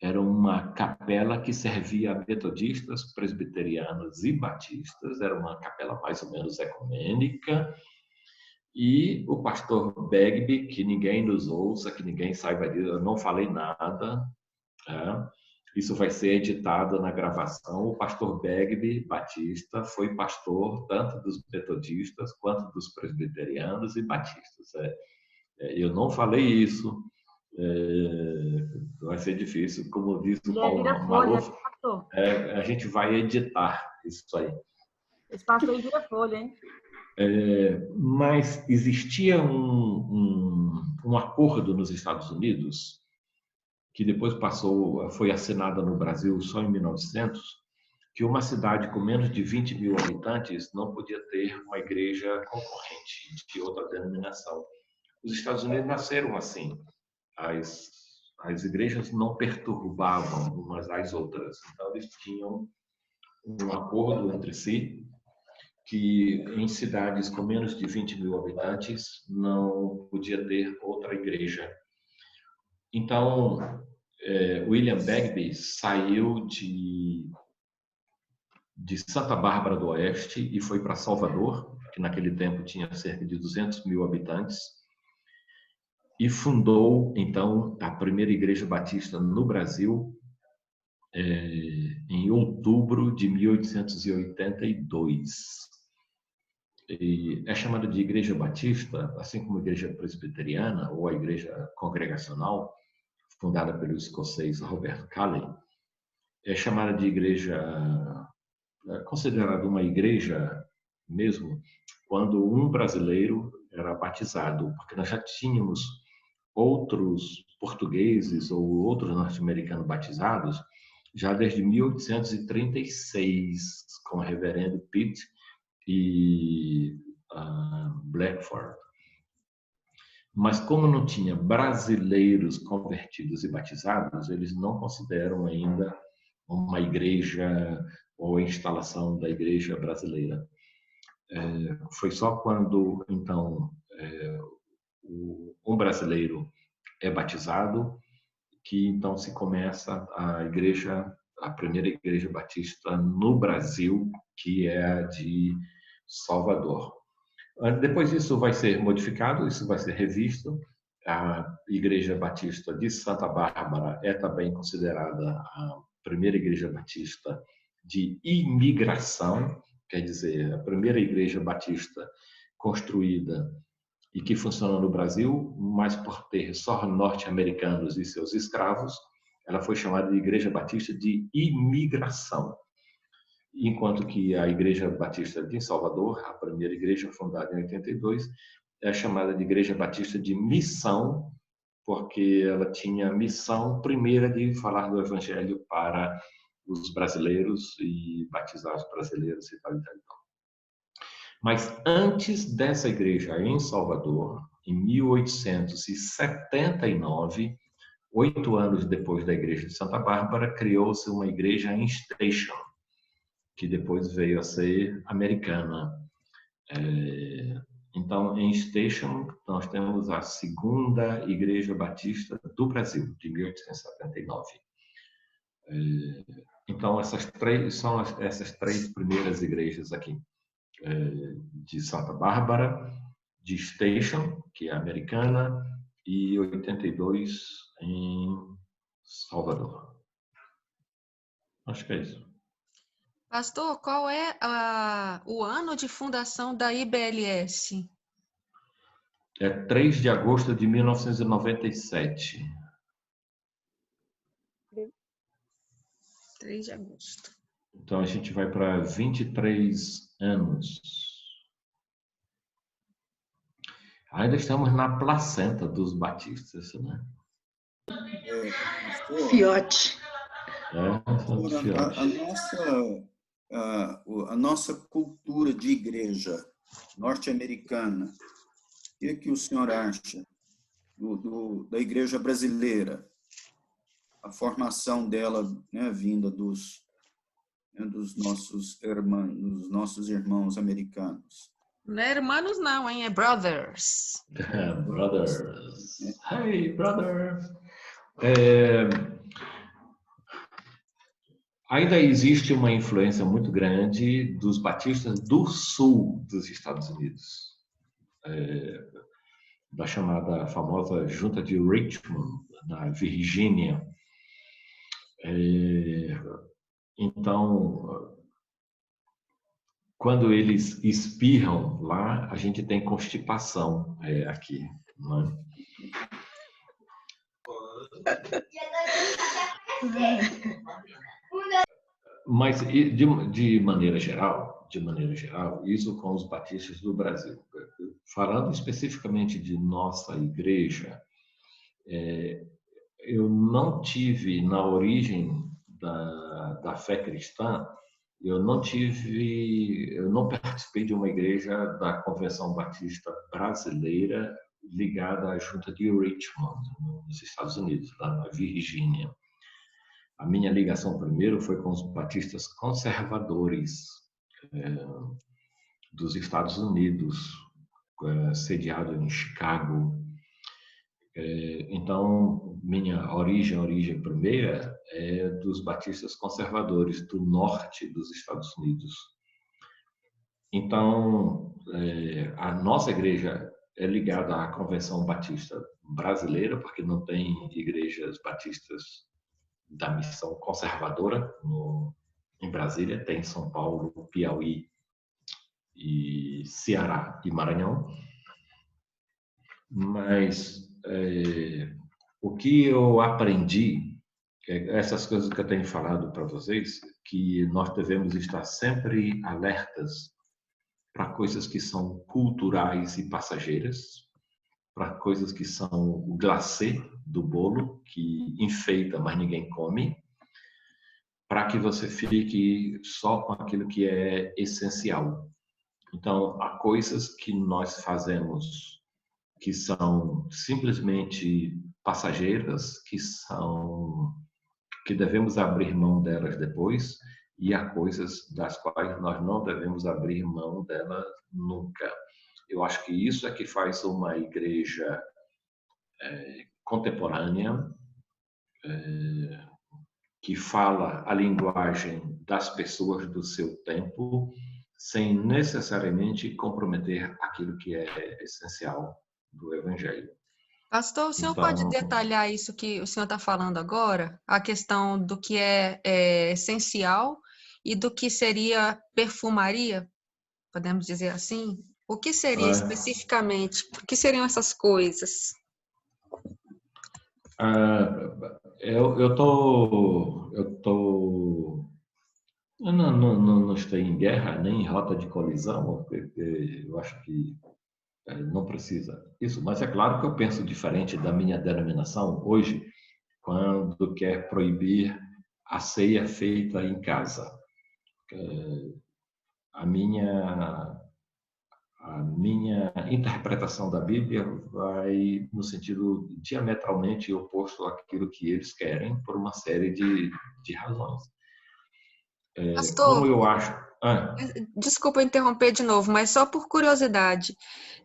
era uma capela que servia a metodistas, presbiterianos e batistas. Era uma capela mais ou menos ecumênica. E o pastor Begbie, que ninguém nos ouça, que ninguém saiba disso, eu não falei nada. Isso vai ser editado na gravação. O pastor Begbie Batista foi pastor tanto dos metodistas quanto dos presbiterianos e batistas. Eu não falei isso. Vai ser difícil, como diz o Paulo Maluf, a gente vai editar isso aí. Esse pastor vira folha, hein? Mas existia um acordo nos Estados Unidos que depois foi assinada no Brasil só em 1900, que uma cidade com menos de 20 mil habitantes não podia ter uma igreja concorrente de outra denominação. Os Estados Unidos nasceram assim. As igrejas não perturbavam umas às outras. Então, eles tinham um acordo entre si que em cidades com menos de 20 mil habitantes não podia ter outra igreja. Então, William Begbie saiu de Santa Bárbara do Oeste e foi para Salvador, que naquele tempo tinha cerca de 200 mil habitantes, e fundou, então, a primeira igreja batista no Brasil em outubro de 1882. E é chamada de igreja batista, assim como a igreja presbiteriana ou a igreja congregacional, fundada pelo escocês Robert Calley, é chamada de igreja, considerada uma igreja mesmo, quando um brasileiro era batizado, porque nós já tínhamos outros portugueses ou outros norte-americanos batizados já desde 1836, com o reverendo Pitt e Blackford. Mas como não tinha brasileiros convertidos e batizados, eles não consideram ainda uma igreja ou a instalação da igreja brasileira. Foi só quando, então, um brasileiro é batizado que, então, se começa a primeira igreja batista no Brasil, que é a de Salvador. Depois isso vai ser modificado, isso vai ser revisto. A Igreja Batista de Santa Bárbara é também considerada a primeira Igreja Batista de imigração, quer dizer, a primeira Igreja Batista construída e que funciona no Brasil, mas por ter só norte-americanos e seus escravos, ela foi chamada de Igreja Batista de imigração. Enquanto que a Igreja Batista de Salvador, a primeira igreja fundada em 82, é chamada de Igreja Batista de Missão, porque ela tinha a missão primeira de falar do Evangelho para os brasileiros e batizar os brasileiros e tal, e tal, e tal. Mas antes dessa igreja em Salvador, em 1879, 8 anos depois da igreja de Santa Bárbara, criou-se uma igreja em Station, que depois veio a ser americana. Então, em Station, nós temos a segunda Igreja Batista do Brasil, de 1879. Então, essas três primeiras igrejas aqui, de Santa Bárbara, de Station, que é americana, e 82 em Salvador. Acho que é isso. Pastor, qual é o ano de fundação da IBLS? É 3 de agosto de 1997. 3 de agosto. Então, a gente vai para 23 anos. Ainda estamos na placenta dos batistas, né? Fiote. A nossa cultura de igreja norte-americana, o que o senhor acha da igreja brasileira? a formação dela, né, vinda dos nossos irmãos americanos. Não é irmãos não, hein? É brothers. Brothers. Hey, brother. Ainda existe uma influência muito grande dos batistas do sul dos Estados Unidos, da chamada famosa Junta de Richmond, na Virgínia. Então, quando eles espirram lá, a gente tem constipação aqui, não é? Mas de maneira geral, isso com os batistas do Brasil. Falando especificamente de nossa igreja, eu não tive na origem da fé cristã, eu não participei de uma igreja da Convenção Batista Brasileira ligada à Junta de Richmond, nos Estados Unidos, lá na Virgínia. A minha ligação primeiro foi com os batistas conservadores dos Estados Unidos, sediado em Chicago. Então, minha origem primeira é dos batistas conservadores do norte dos Estados Unidos. Então, a nossa igreja é ligada à Convenção Batista Brasileira, porque não tem igrejas batistas da missão conservadora em Brasília, tem São Paulo, Piauí, e Ceará e Maranhão. Mas o que eu aprendi, essas coisas que eu tenho falado para vocês, que nós devemos estar sempre alertas para coisas que são culturais e passageiras, para coisas que são o glacê do bolo, que enfeita, mas ninguém come, para que você fique só com aquilo que é essencial. Então, há coisas que nós fazemos que são simplesmente passageiras, que devemos abrir mão delas depois, e há coisas das quais nós não devemos abrir mão delas nunca. Eu acho que isso é que faz uma igreja contemporânea, que fala a linguagem das pessoas do seu tempo, sem necessariamente comprometer aquilo que é essencial do Evangelho. Pastor, o senhor pode detalhar isso que o senhor está falando agora? A questão do que é essencial e do que seria perfumaria, podemos dizer assim? O que seria especificamente? O que seriam essas coisas? Eu não estou em guerra nem em rota de colisão, porque eu acho que não precisa isso. Mas é claro que eu penso diferente da minha denominação hoje, quando quer proibir a ceia feita em casa. A minha interpretação da Bíblia vai no sentido diametralmente oposto àquilo que eles querem, por uma série de razões. Pastor, como eu acho... Desculpa interromper de novo, mas só por curiosidade.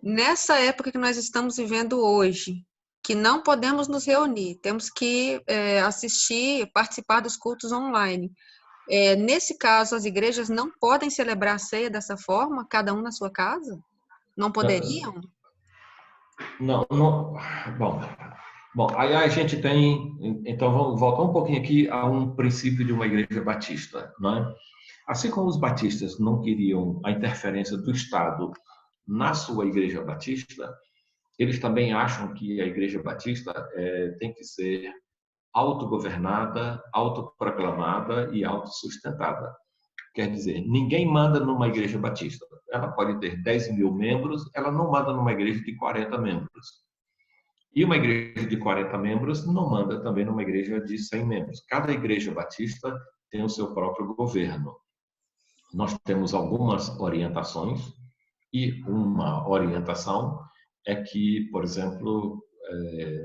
Nessa época que nós estamos vivendo hoje, que não podemos nos reunir, temos que assistir, participar dos cultos online. Nesse caso, as igrejas não podem celebrar a ceia dessa forma, cada um na sua casa? Não poderiam? Não. Bom, aí a gente tem... Então, vamos voltar um pouquinho aqui a um princípio de uma igreja batista, não é? Assim como os batistas não queriam a interferência do Estado na sua igreja batista, eles também acham que a igreja batista tem que ser autogovernada, autoproclamada e autossustentada. Quer dizer, ninguém manda numa igreja batista. Ela pode ter 10 mil membros, ela não manda numa igreja de 40 membros. E uma igreja de 40 membros não manda também numa igreja de 100 membros. Cada igreja batista tem o seu próprio governo. Nós temos algumas orientações, e uma orientação é que, por exemplo,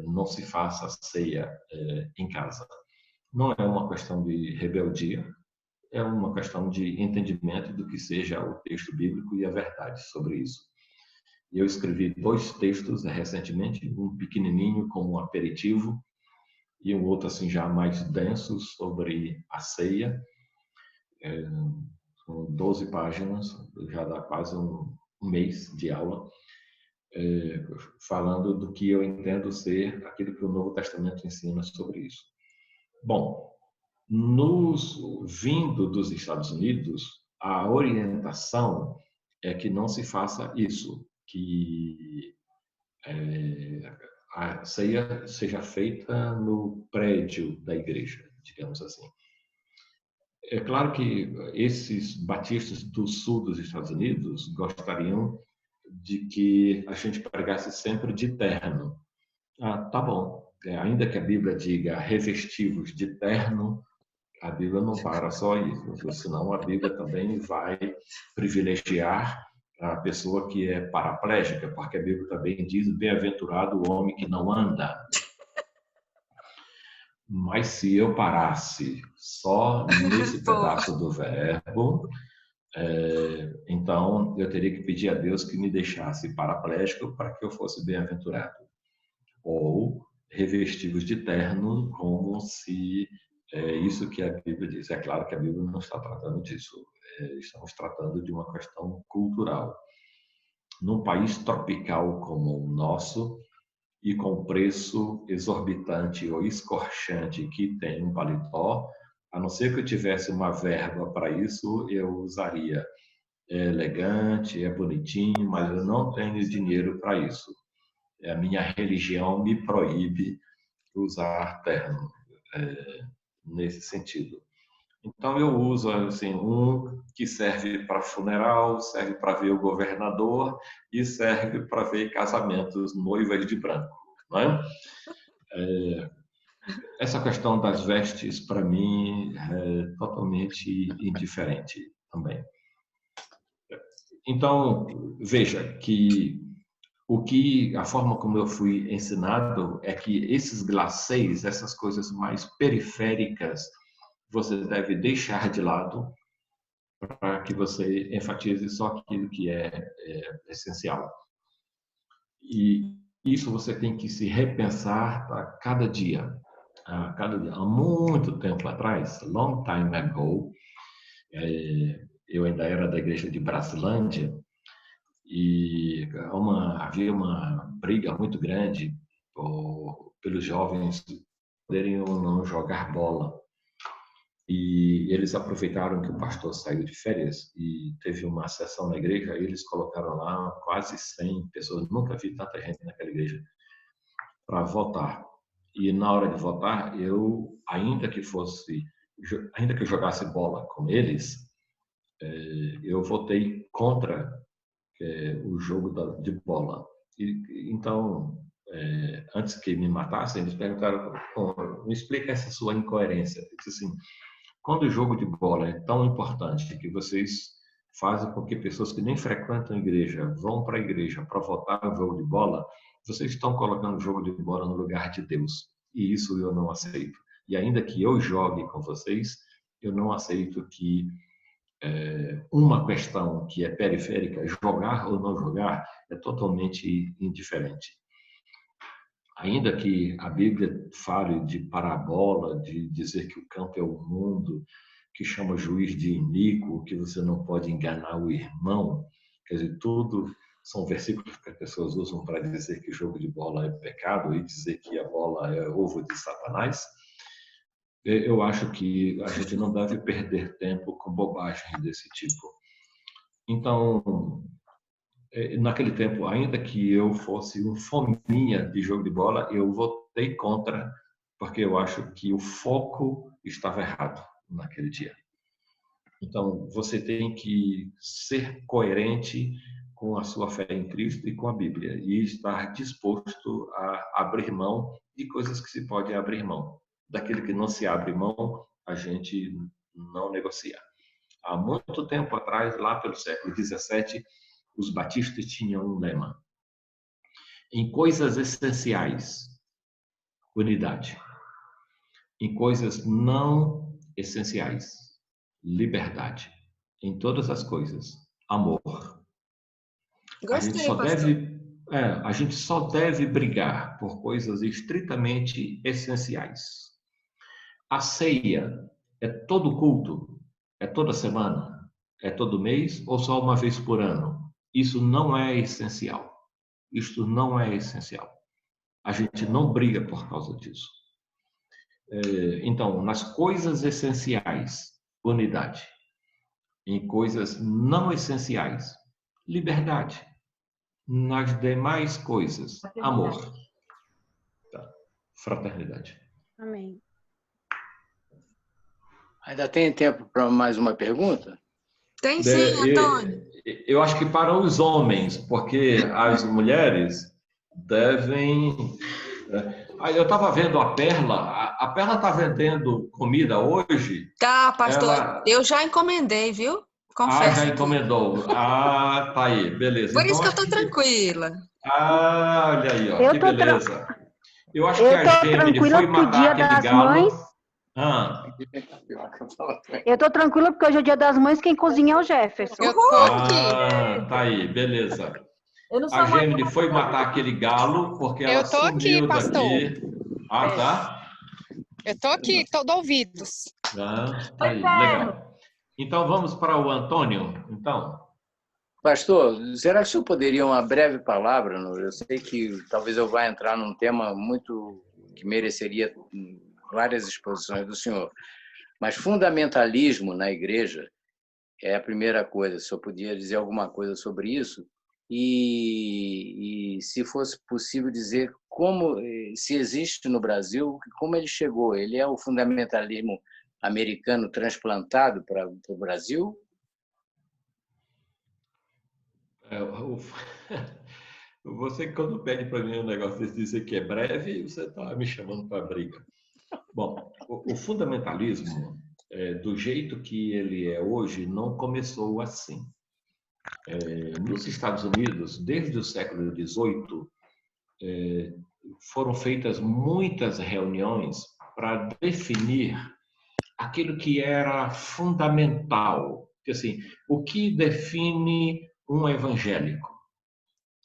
não se faça ceia em casa. não é uma questão de rebeldia, é uma questão de entendimento do que seja o texto bíblico e a verdade sobre isso. Eu escrevi 2 textos recentemente, um pequenininho como um aperitivo e um outro assim já mais denso sobre a ceia. São 12 páginas, já dá quase um mês de aula, falando do que eu entendo ser aquilo que o Novo Testamento ensina sobre isso. Bom, vindo dos Estados Unidos, a orientação é que não se faça isso, que a ceia seja feita no prédio da igreja, digamos assim. É claro que esses batistas do sul dos Estados Unidos gostariam de que a gente pregasse sempre de terno. Tá bom. Ainda que a Bíblia diga revestivos de terno, a Bíblia não para só isso, senão a Bíblia também vai privilegiar a pessoa que é paraplégica, porque a Bíblia também diz: bem-aventurado o homem que não anda. Mas se eu parasse só nesse pedaço do verbo, então eu teria que pedir a Deus que me deixasse paraplégico para que eu fosse bem-aventurado. Ou revestidos de terno, como se isso que a Bíblia diz. É claro que a Bíblia não está tratando disso. Estamos tratando de uma questão cultural. Num país tropical como o nosso, e com preço exorbitante ou escorchante que tem um paletó, a não ser que eu tivesse uma verba para isso, eu usaria. É elegante, é bonitinho, mas eu não tenho dinheiro para isso. A minha religião me proíbe usar terno nesse sentido. Então eu uso assim, um que serve para funeral, serve para ver o governador e serve para ver casamentos, noivas de branco, não é? Essa questão das vestes para mim é totalmente indiferente também. Então veja que a forma como eu fui ensinado é que esses glacês, essas coisas mais periféricas, você deve deixar de lado para que você enfatize só aquilo que é essencial. E isso você tem que se repensar a cada dia. Há muito tempo atrás, long time ago, eu ainda era da igreja de Brasilândia, e havia uma briga muito grande pelos jovens poderem ou não jogar bola. E eles aproveitaram que o pastor saiu de férias e teve uma sessão na igreja, e eles colocaram lá quase 100 pessoas, nunca vi tanta gente naquela igreja, para votar. E na hora de votar, eu, ainda que eu jogasse bola com eles, eu votei contra o jogo de bola. Então, antes que me matassem, eles perguntaram: me explica essa sua incoerência. Eu disse assim: quando o jogo de bola é tão importante que vocês fazem com que pessoas que nem frequentam a igreja vão para a igreja para votar no jogo de bola, vocês estão colocando o jogo de bola no lugar de Deus. E isso eu não aceito. E ainda que eu jogue com vocês, eu não aceito que uma questão que é periférica, jogar ou não jogar, é totalmente indiferente. Ainda que a Bíblia fale de parábola, de dizer que o campo é o mundo, que chama juiz de iníquo, que você não pode enganar o irmão, quer dizer, tudo são versículos que as pessoas usam para dizer que jogo de bola é pecado e dizer que a bola é ovo de Satanás. Eu acho que a gente não deve perder tempo com bobagens desse tipo. Então, naquele tempo, ainda que eu fosse um fominha de jogo de bola, eu votei contra, porque eu acho que o foco estava errado naquele dia. Então, você tem que ser coerente com a sua fé em Cristo e com a Bíblia, e estar disposto a abrir mão de coisas que se pode abrir mão. Daquilo que não se abre mão, a gente não negocia. Há muito tempo atrás, lá pelo século XVII, os batistas tinham um lema: em coisas essenciais, unidade. em coisas não essenciais. Liberdade. Em todas as coisas. Amor. Gostei, pastor. A gente só deve brigar por coisas estritamente essenciais. A ceia é todo culto? É toda semana? É todo mês ou só uma vez por ano? Isso não é essencial. Isto não é essencial. A gente não briga por causa disso. Então, nas coisas essenciais, unidade. Em coisas não essenciais, liberdade. Nas demais coisas, amor. Tá. Fraternidade. Amém. Ainda tem tempo para mais uma pergunta? Tem sim, Antônio. Eu acho que para os homens, porque as mulheres devem... Eu estava vendo a Perla está vendendo comida hoje? Tá, pastor, eu já encomendei, viu? Confesso. Já encomendou. Tá aí, beleza. Por isso que eu estou tranquila. Olha aí, ó, que beleza. Eu acho que a Gemini foi matar aquele galo. Eu tô tranquila porque hoje é o Dia das Mães, quem cozinha é o Jefferson. Tá aí, beleza. A Gemini foi matar aquele galo porque ela sumiu daqui. Tá? Eu tô aqui, tô ouvidos. Tá aí, legal. Então vamos para o Antônio, então. Pastor, será que o senhor poderia uma breve palavra? Eu sei que talvez eu vá entrar num tema muito que mereceria várias exposições do senhor, mas fundamentalismo na igreja é a primeira coisa. O senhor podia dizer alguma coisa sobre isso? E se fosse possível dizer como, se existe no Brasil, como ele chegou? Ele é o fundamentalismo americano transplantado para o Brasil? Você, quando pede para mim um negócio desse, dizer que é breve, você está me chamando para briga. Bom, o fundamentalismo, do jeito que ele é hoje, não começou assim. Nos Estados Unidos, desde o século XVIII, foram feitas muitas reuniões para definir aquilo que era fundamental. Assim, o que define um evangélico?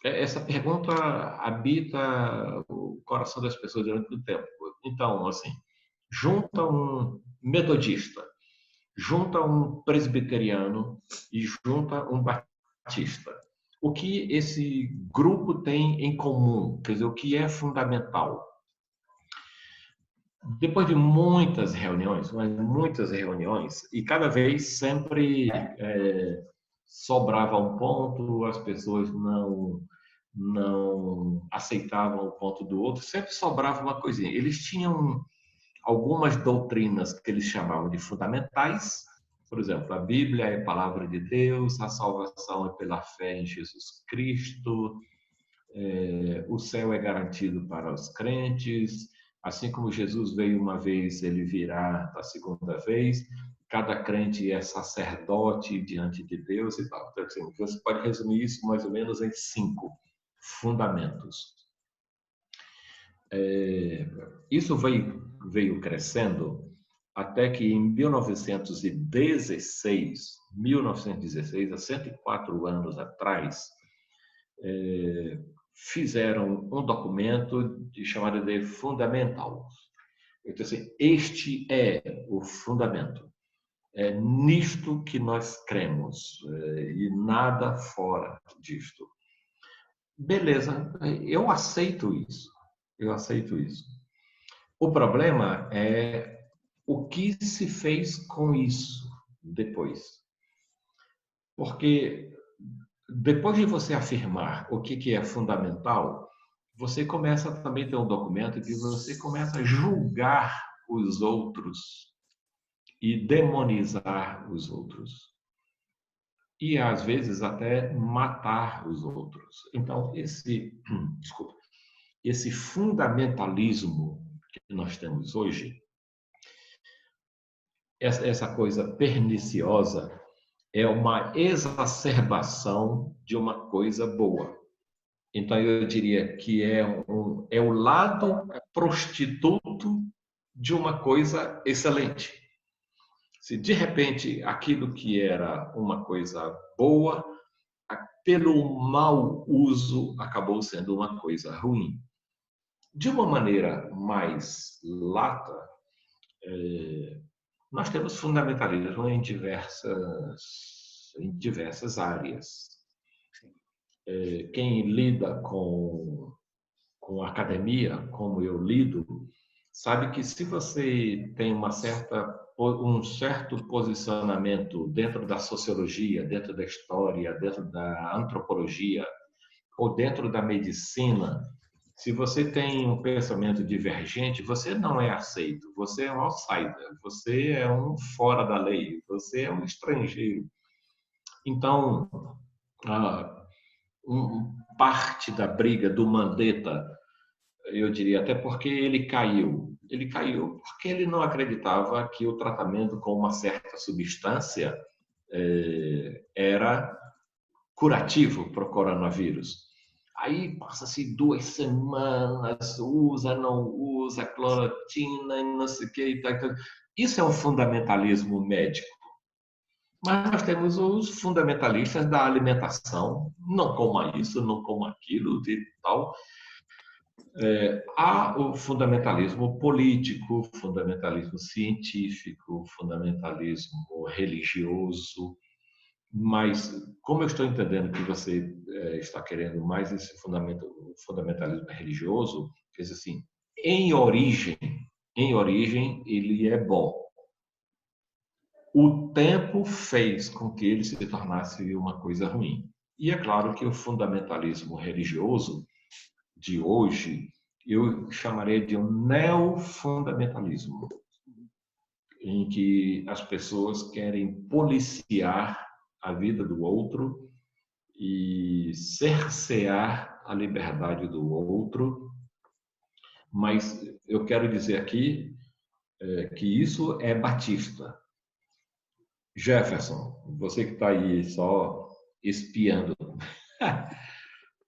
Essa pergunta habita o coração das pessoas durante o tempo. Então, assim, junta um metodista, junta um presbiteriano e junta um batista. O que esse grupo tem em comum? Quer dizer, o que é fundamental? Depois de muitas reuniões, e cada vez sempre sobrava um ponto, as pessoas não aceitavam o ponto do outro, sempre sobrava uma coisinha. Eles tinham algumas doutrinas que eles chamavam de fundamentais, por exemplo, a Bíblia é a palavra de Deus, a salvação é pela fé em Jesus Cristo, o céu é garantido para os crentes, assim como Jesus veio uma vez, ele virá a segunda vez, cada crente é sacerdote diante de Deus e tal. Então, assim, você pode resumir isso mais ou menos em 5 fundamentos. Isso veio crescendo até que em 1916, há 104 anos atrás, fizeram um documento chamado de Fundamental. Então, assim, este é o fundamento. É nisto que nós cremos e nada fora disto. Beleza, eu aceito isso. O problema é o que se fez com isso depois. Porque depois de você afirmar o que é fundamental, você começa também a ter um documento que você começa a julgar os outros e demonizar os outros. E, às vezes, até matar os outros. Então, esse fundamentalismo que nós temos hoje, essa coisa perniciosa, é uma exacerbação de uma coisa boa. Então, eu diria que é o lado prostituto de uma coisa excelente. Se de repente aquilo que era uma coisa boa, pelo mau uso, acabou sendo uma coisa ruim. De uma maneira mais lata, nós temos fundamentalismo em diversas áreas. Quem lida com a academia, como eu lido, sabe que se você tem um certo posicionamento dentro da sociologia, dentro da história, dentro da antropologia ou dentro da medicina, se você tem um pensamento divergente, você não é aceito, você é um outsider, você é um fora da lei, você é um estrangeiro. Então, parte da briga do Mandetta, eu diria até porque ele caiu. Ele caiu porque ele não acreditava que o tratamento com uma certa substância era curativo para o coronavírus. Aí passa-se 2 semanas, usa, não usa, clorotina e não sei o que. Isso é um fundamentalismo médico. Mas nós temos os fundamentalistas da alimentação, não coma isso, não coma aquilo e tal. Há o fundamentalismo político, fundamentalismo científico, fundamentalismo religioso, mas como eu estou entendendo que você está querendo mais esse fundamentalismo religioso, quer dizer assim, em origem ele é bom. O tempo fez com que ele se tornasse uma coisa ruim. E é claro que o fundamentalismo religioso de hoje, eu chamaria de um neofundamentalismo, em que as pessoas querem policiar a vida do outro e cercear a liberdade do outro. Mas eu quero dizer aqui que isso é batista. Jefferson, você que está aí só espiando.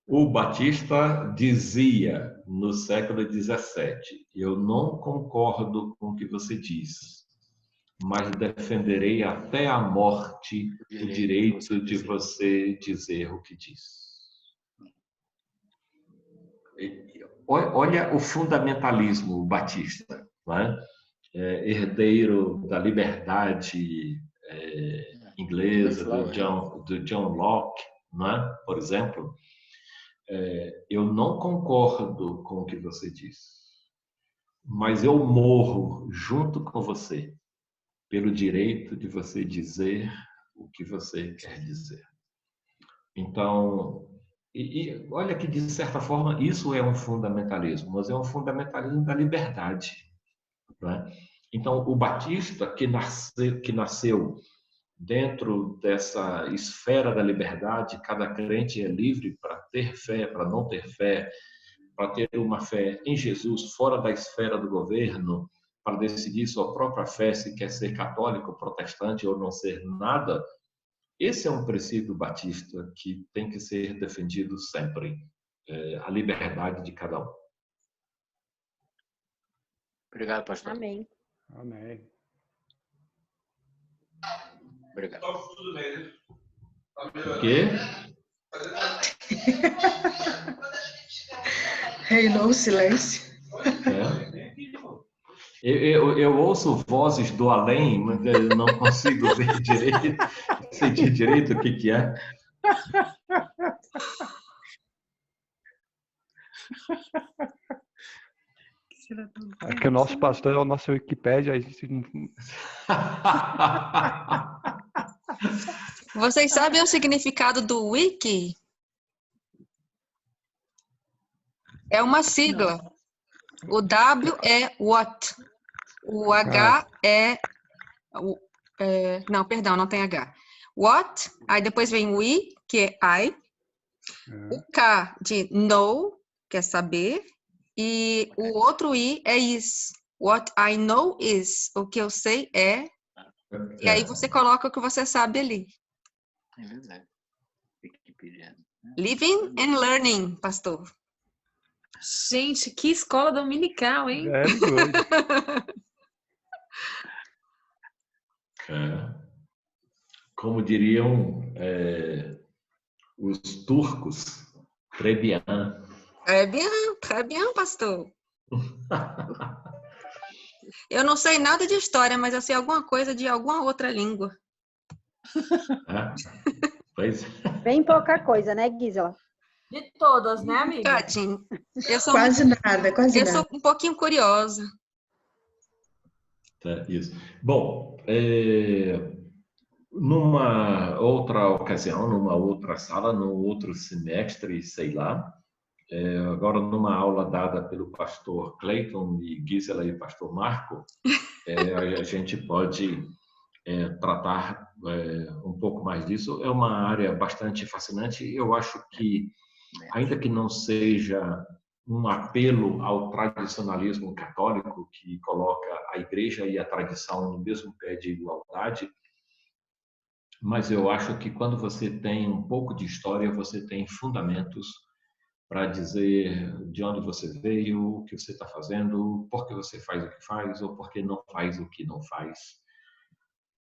O Batista dizia no século XVII, eu não concordo com o que você diz, mas defenderei até a morte o direito de você dizer o que diz. Olha o fundamentalismo batista, não é? Herdeiro da liberdade inglesa, do John Locke, não é? Por exemplo. Eu não concordo com o que você diz, mas eu morro junto com você pelo direito de você dizer o que você quer dizer. Então, olha que de certa forma isso é um fundamentalismo, mas é um fundamentalismo da liberdade, né? Então, o Batista que nasceu dentro dessa esfera da liberdade, cada crente é livre para ter fé, para não ter fé, para ter uma fé em Jesus fora da esfera do governo, para decidir sua própria fé, se quer ser católico, protestante ou não ser nada. Esse é um princípio batista que tem que ser defendido sempre, a liberdade de cada um. Obrigado, pastor. Amém. Amém. Obrigado. O quê? Reinou o silêncio. Eu ouço vozes do além, mas eu não consigo ver direito, sentir direito o que é. É que o nosso pastor é o nosso Wikipédia. A gente não... Vocês sabem o significado do wiki? É uma sigla. O W é what. O H não, perdão, não tem H. What, aí depois vem o I, que é I. O K de know, que é saber. E o outro I é is. What I know is. O que eu sei é. E aí você coloca o que você sabe ali. É verdade. Wikipedia. Living and learning, pastor. Gente, que escola dominical, hein? Very good. Como diriam os turcos, très bien. Très bien, pastor. Eu não sei nada de história, mas eu sei alguma coisa de alguma outra língua. Pois Bem pouca coisa, né, Gisela? De todas, né, amiga? Tadinho. Quase nada, quase Eu nada. sou um pouquinho curiosa. isso. Bom, numa outra ocasião, numa outra sala, num outro semestre, sei lá, agora numa aula dada pelo pastor Clayton e Gisela e pastor Marco, a gente pode tratar um pouco mais disso. É uma área bastante fascinante. Eu acho que, ainda que não seja um apelo ao tradicionalismo católico, que coloca a igreja e a tradição no mesmo pé de igualdade, mas eu acho que quando você tem um pouco de história, você tem fundamentos para dizer de onde você veio, o que você está fazendo, por que você faz o que faz ou por que não faz o que não faz.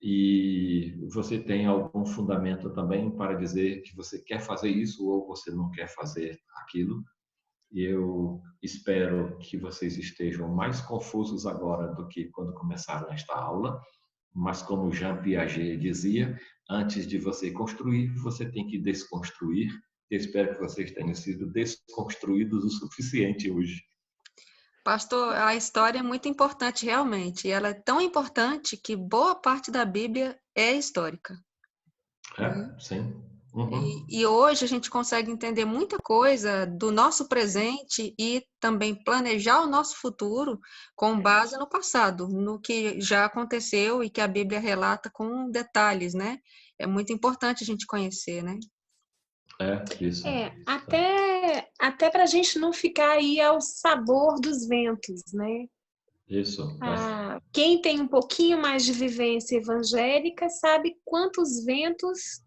E você tem algum fundamento também para dizer que você quer fazer isso ou você não quer fazer aquilo. E eu espero que vocês estejam mais confusos agora do que quando começaram esta aula. Mas como Jean Piaget dizia, antes de você construir, você tem que desconstruir. Eu espero que vocês tenham sido desconstruídos o suficiente hoje. Pastor, a história é muito importante, realmente. E ela é tão importante que boa parte da Bíblia é histórica. Sim. Uhum. E hoje a gente consegue entender muita coisa do nosso presente e também planejar o nosso futuro com base no passado, no que já aconteceu e que a Bíblia relata com detalhes, né? É muito importante a gente conhecer, né? Isso. Até para a gente não ficar aí ao sabor dos ventos, né? Isso. Quem tem um pouquinho mais de vivência evangélica sabe quantos ventos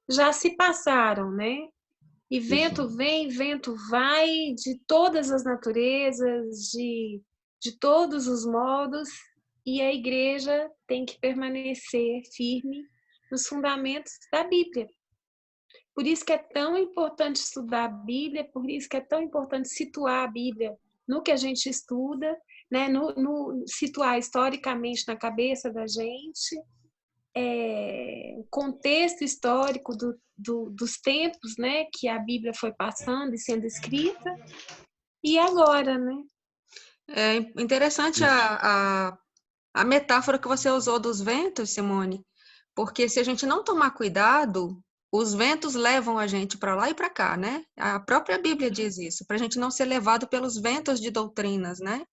já se passaram, né? E vento vem, vento vai, de todas as naturezas, de todos os modos, e a igreja tem que permanecer firme nos fundamentos da Bíblia. Por isso que é tão importante estudar a Bíblia, por isso que é tão importante situar a Bíblia no que a gente estuda, né? no situar historicamente na cabeça da gente, o contexto histórico dos tempos, né? Que a Bíblia foi passando e sendo escrita, e agora, né? É interessante a metáfora que você usou dos ventos, Simone, porque se a gente não tomar cuidado, os ventos levam a gente para lá e para cá, né? A própria Bíblia diz isso, para a gente não ser levado pelos ventos de doutrinas, né?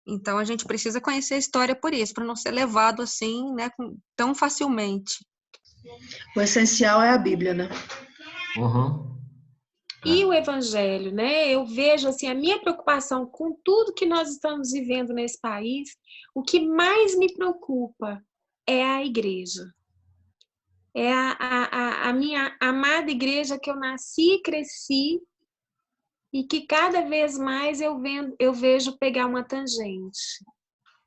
Então a gente precisa conhecer a história por isso, para não ser levado assim, né, tão facilmente. O essencial é a Bíblia, né? Uhum. E o Evangelho, né? Eu vejo assim a minha preocupação com tudo que nós estamos vivendo nesse país. O que mais me preocupa é a igreja. É a minha amada igreja que eu nasci e cresci e que cada vez mais eu vejo pegar uma tangente,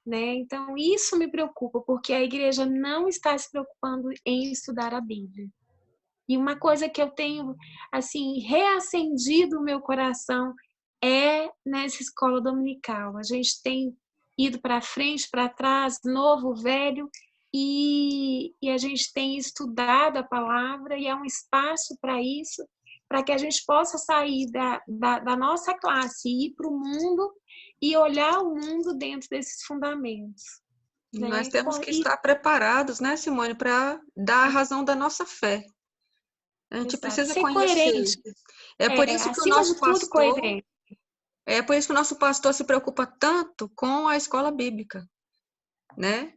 né? Então, isso me preocupa, porque a igreja não está se preocupando em estudar a Bíblia. E uma coisa que eu tenho, assim, reacendido o meu coração é nessa escola dominical. A gente tem ido para frente, para trás, novo, velho, e a gente tem estudado a palavra, e é um espaço para isso, para que a gente possa sair da nossa classe e ir para o mundo e olhar o mundo dentro desses fundamentos. Né? Nós temos que estar preparados, né, Simone, para dar a razão da nossa fé. A gente precisa ser conhecer. Coerente. É por isso que o nosso pastor, coerente. É por isso que o nosso pastor se preocupa tanto com a escola bíblica, né?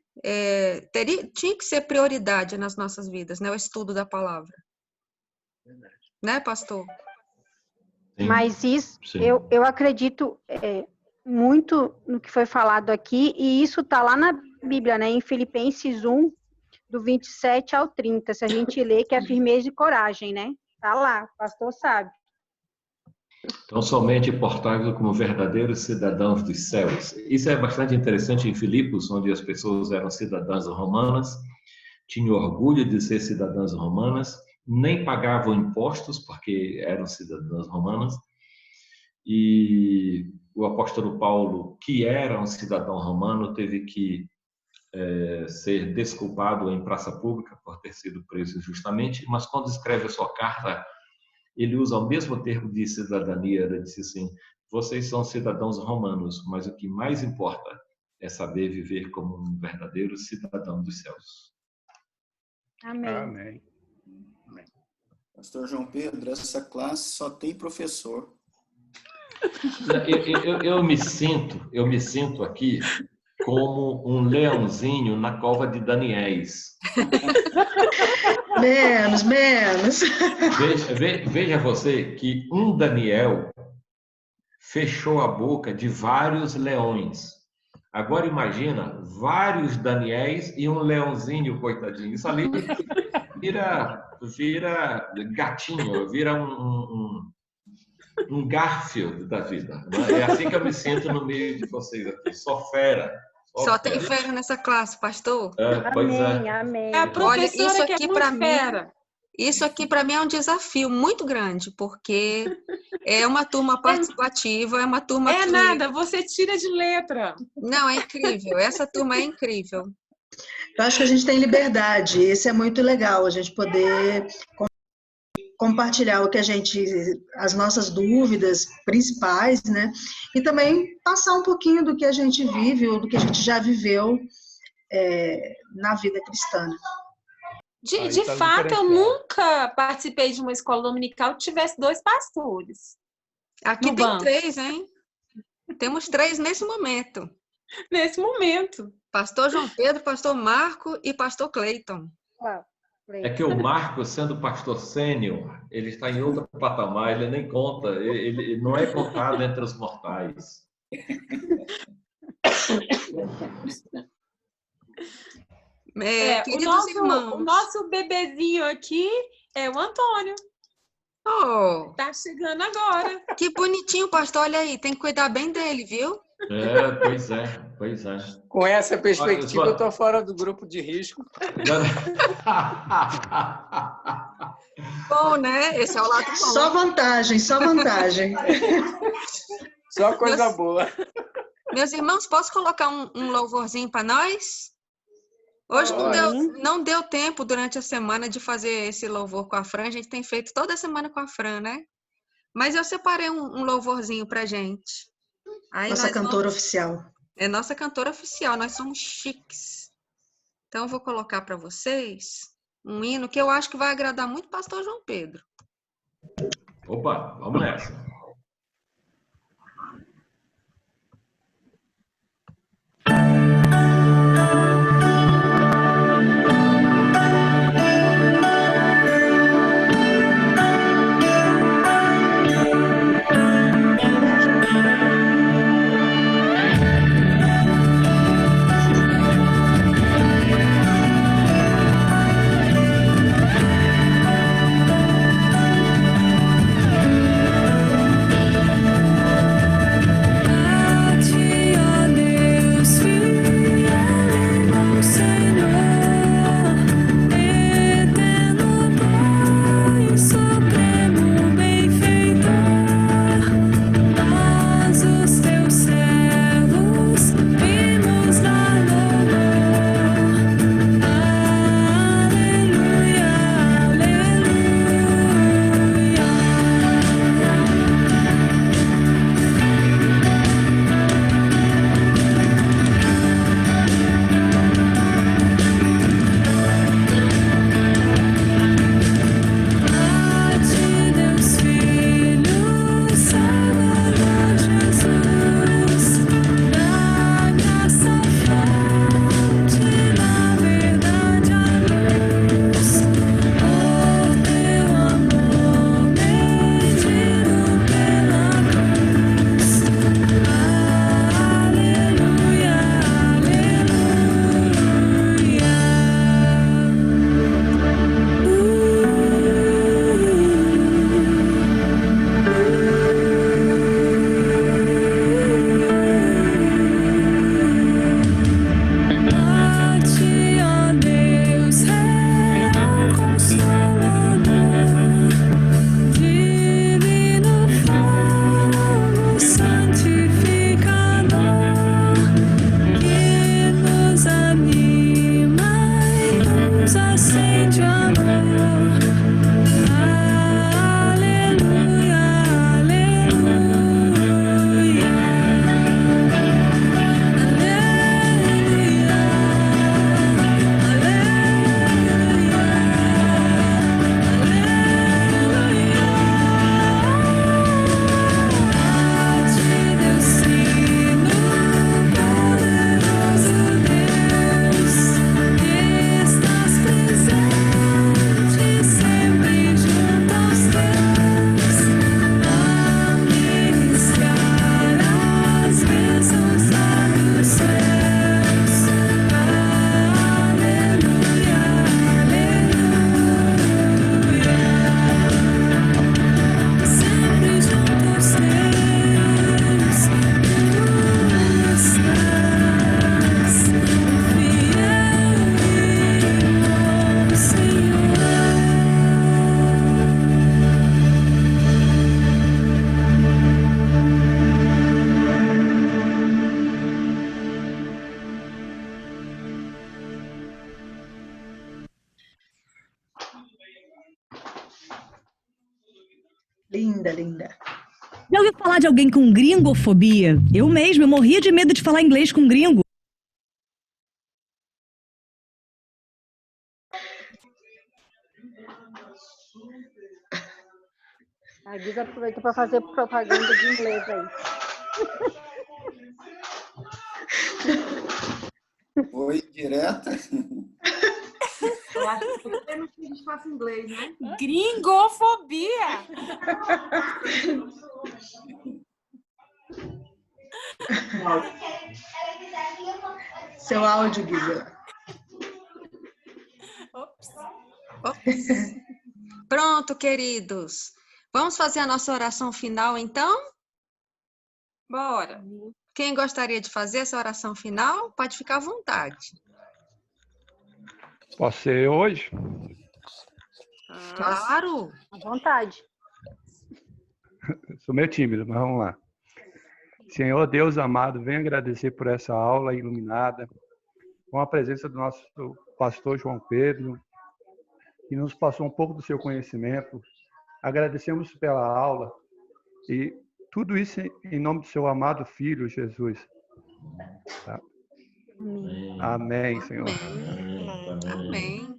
Tinha que ser prioridade nas nossas vidas, né? O estudo da palavra. Verdade. Né, pastor? Sim. Mas isso, eu acredito muito no que foi falado aqui, e isso está lá na Bíblia, né? Em Filipenses 1, do 27 ao 30, se a gente lê, que é firmeza e coragem, né? Tá lá, o pastor sabe. Então, somente portai-vos como verdadeiros cidadãos dos céus. Isso é bastante interessante em Filipos, onde as pessoas eram cidadãs romanas, tinham orgulho de ser cidadãs romanas, nem pagavam impostos porque eram cidadãs romanas. E o apóstolo Paulo, que era um cidadão romano, teve que ser desculpado em praça pública por ter sido preso injustamente, mas quando escreve a sua carta, ele usa o mesmo termo de cidadania. Ele disse assim: vocês são cidadãos romanos, mas o que mais importa é saber viver como um verdadeiro cidadão dos céus. Amém. Amém. Pastor João Pedro, essa classe só tem professor. Eu me sinto aqui como um leãozinho na cova de Daniéis. Menos. Veja você que um Daniel fechou a boca de vários leões. Agora imagina vários Daniéis e um leãozinho, coitadinho. Isso ali vira gatinho, vira um Garfield da vida. É assim que eu me sinto no meio de vocês aqui. Só fera. Só tem fera nessa classe, pastor. Pois Amém, é. amém. É a professora isso que é aqui muito para mim, fera. isso aqui para mim é um desafio muito grande, porque é uma turma participativa, é uma turma É que... nada, você tira de letra. Não, é incrível. Essa turma é incrível. Eu acho que a gente tem liberdade, isso é muito legal, a gente poder compartilhar as nossas dúvidas principais, né? E também passar um pouquinho do que a gente vive ou do que a gente já viveu na vida cristã. De fato, eu nunca participei de uma escola dominical que tivesse 2 pastores. Aqui tem 3, hein? Temos 3 nesse momento. Nesse momento. Pastor João Pedro, pastor Marco e pastor Cleiton. É que o Marco, sendo pastor sênior, ele está em outro patamar, ele nem conta, ele não é contado entre os mortais. Queridos irmãos. O nosso bebezinho aqui é o Antônio. Oh, tá chegando agora. Que bonitinho, pastor. Olha aí, tem que cuidar bem dele, viu? Pois é. Com essa perspectiva, eu estou fora do grupo de risco. Bom, né? Esse é o lado bom. Só vantagem. Só coisa boa. Meus irmãos, posso colocar um louvorzinho para nós? Hoje não deu tempo durante a semana de fazer esse louvor com a Fran. A gente tem feito toda semana com a Fran, né? Mas eu separei um louvorzinho pra gente. Aí nossa cantora oficial. É nossa cantora oficial, nós somos chiques. Então eu vou colocar para vocês um hino que eu acho que vai agradar muito o pastor João Pedro. Opa, vamos nessa. Linda, linda. Já ouviu falar de alguém com gringofobia? Eu mesma, eu morria de medo de falar inglês com gringo. A Guisa aproveitou para fazer propaganda de inglês aí. Foi direta? Eu acho que você não quis falar inglês, né? Gringofobia! Seu áudio, Guisa. Ops. Pronto, queridos. Vamos fazer a nossa oração final, então? Bora. Quem gostaria de fazer essa oração final, pode ficar à vontade. Posso ser hoje? Claro. À vontade. Sou meio tímido, mas vamos lá. Senhor Deus amado, venho agradecer por essa aula iluminada, com a presença do nosso pastor João Pedro, que nos passou um pouco do seu conhecimento. Agradecemos pela aula e tudo isso em nome do seu amado Filho, Jesus. Tá? Amém, Senhor. Amém.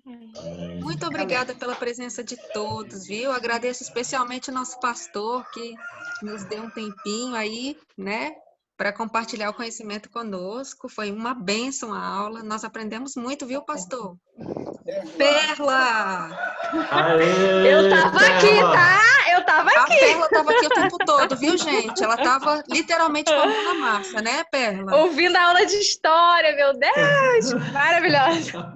Muito obrigada pela presença de todos, viu? Agradeço especialmente o nosso pastor, que nos deu um tempinho aí, né, para compartilhar o conhecimento conosco. Foi uma bênção a aula. Nós aprendemos muito, viu, pastor? Perla! Aê, eu tava aqui, tá? Eu tava aqui. A Perla tava aqui o tempo todo, viu, gente? Ela tava literalmente com a mão na massa, né, Perla? Ouvindo a aula de história, meu Deus! Maravilhosa.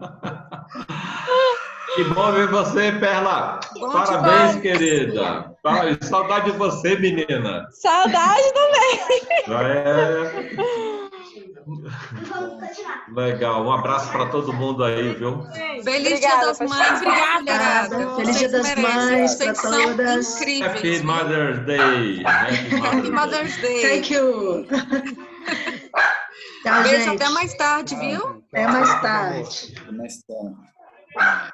Que bom ver você, Perla. Bom Parabéns, demais. querida. Saudade de você, menina. Saudade também. Legal. Um abraço para todo mundo aí, viu? Feliz Dia das Mães. Obrigada. Feliz Dia das Mães para todas. Incríveis. Happy Mother's Day. Happy Mother's Day. Thank you. Tchau, Beijo, gente. até mais tarde, viu? Até mais tarde. Até mais tarde.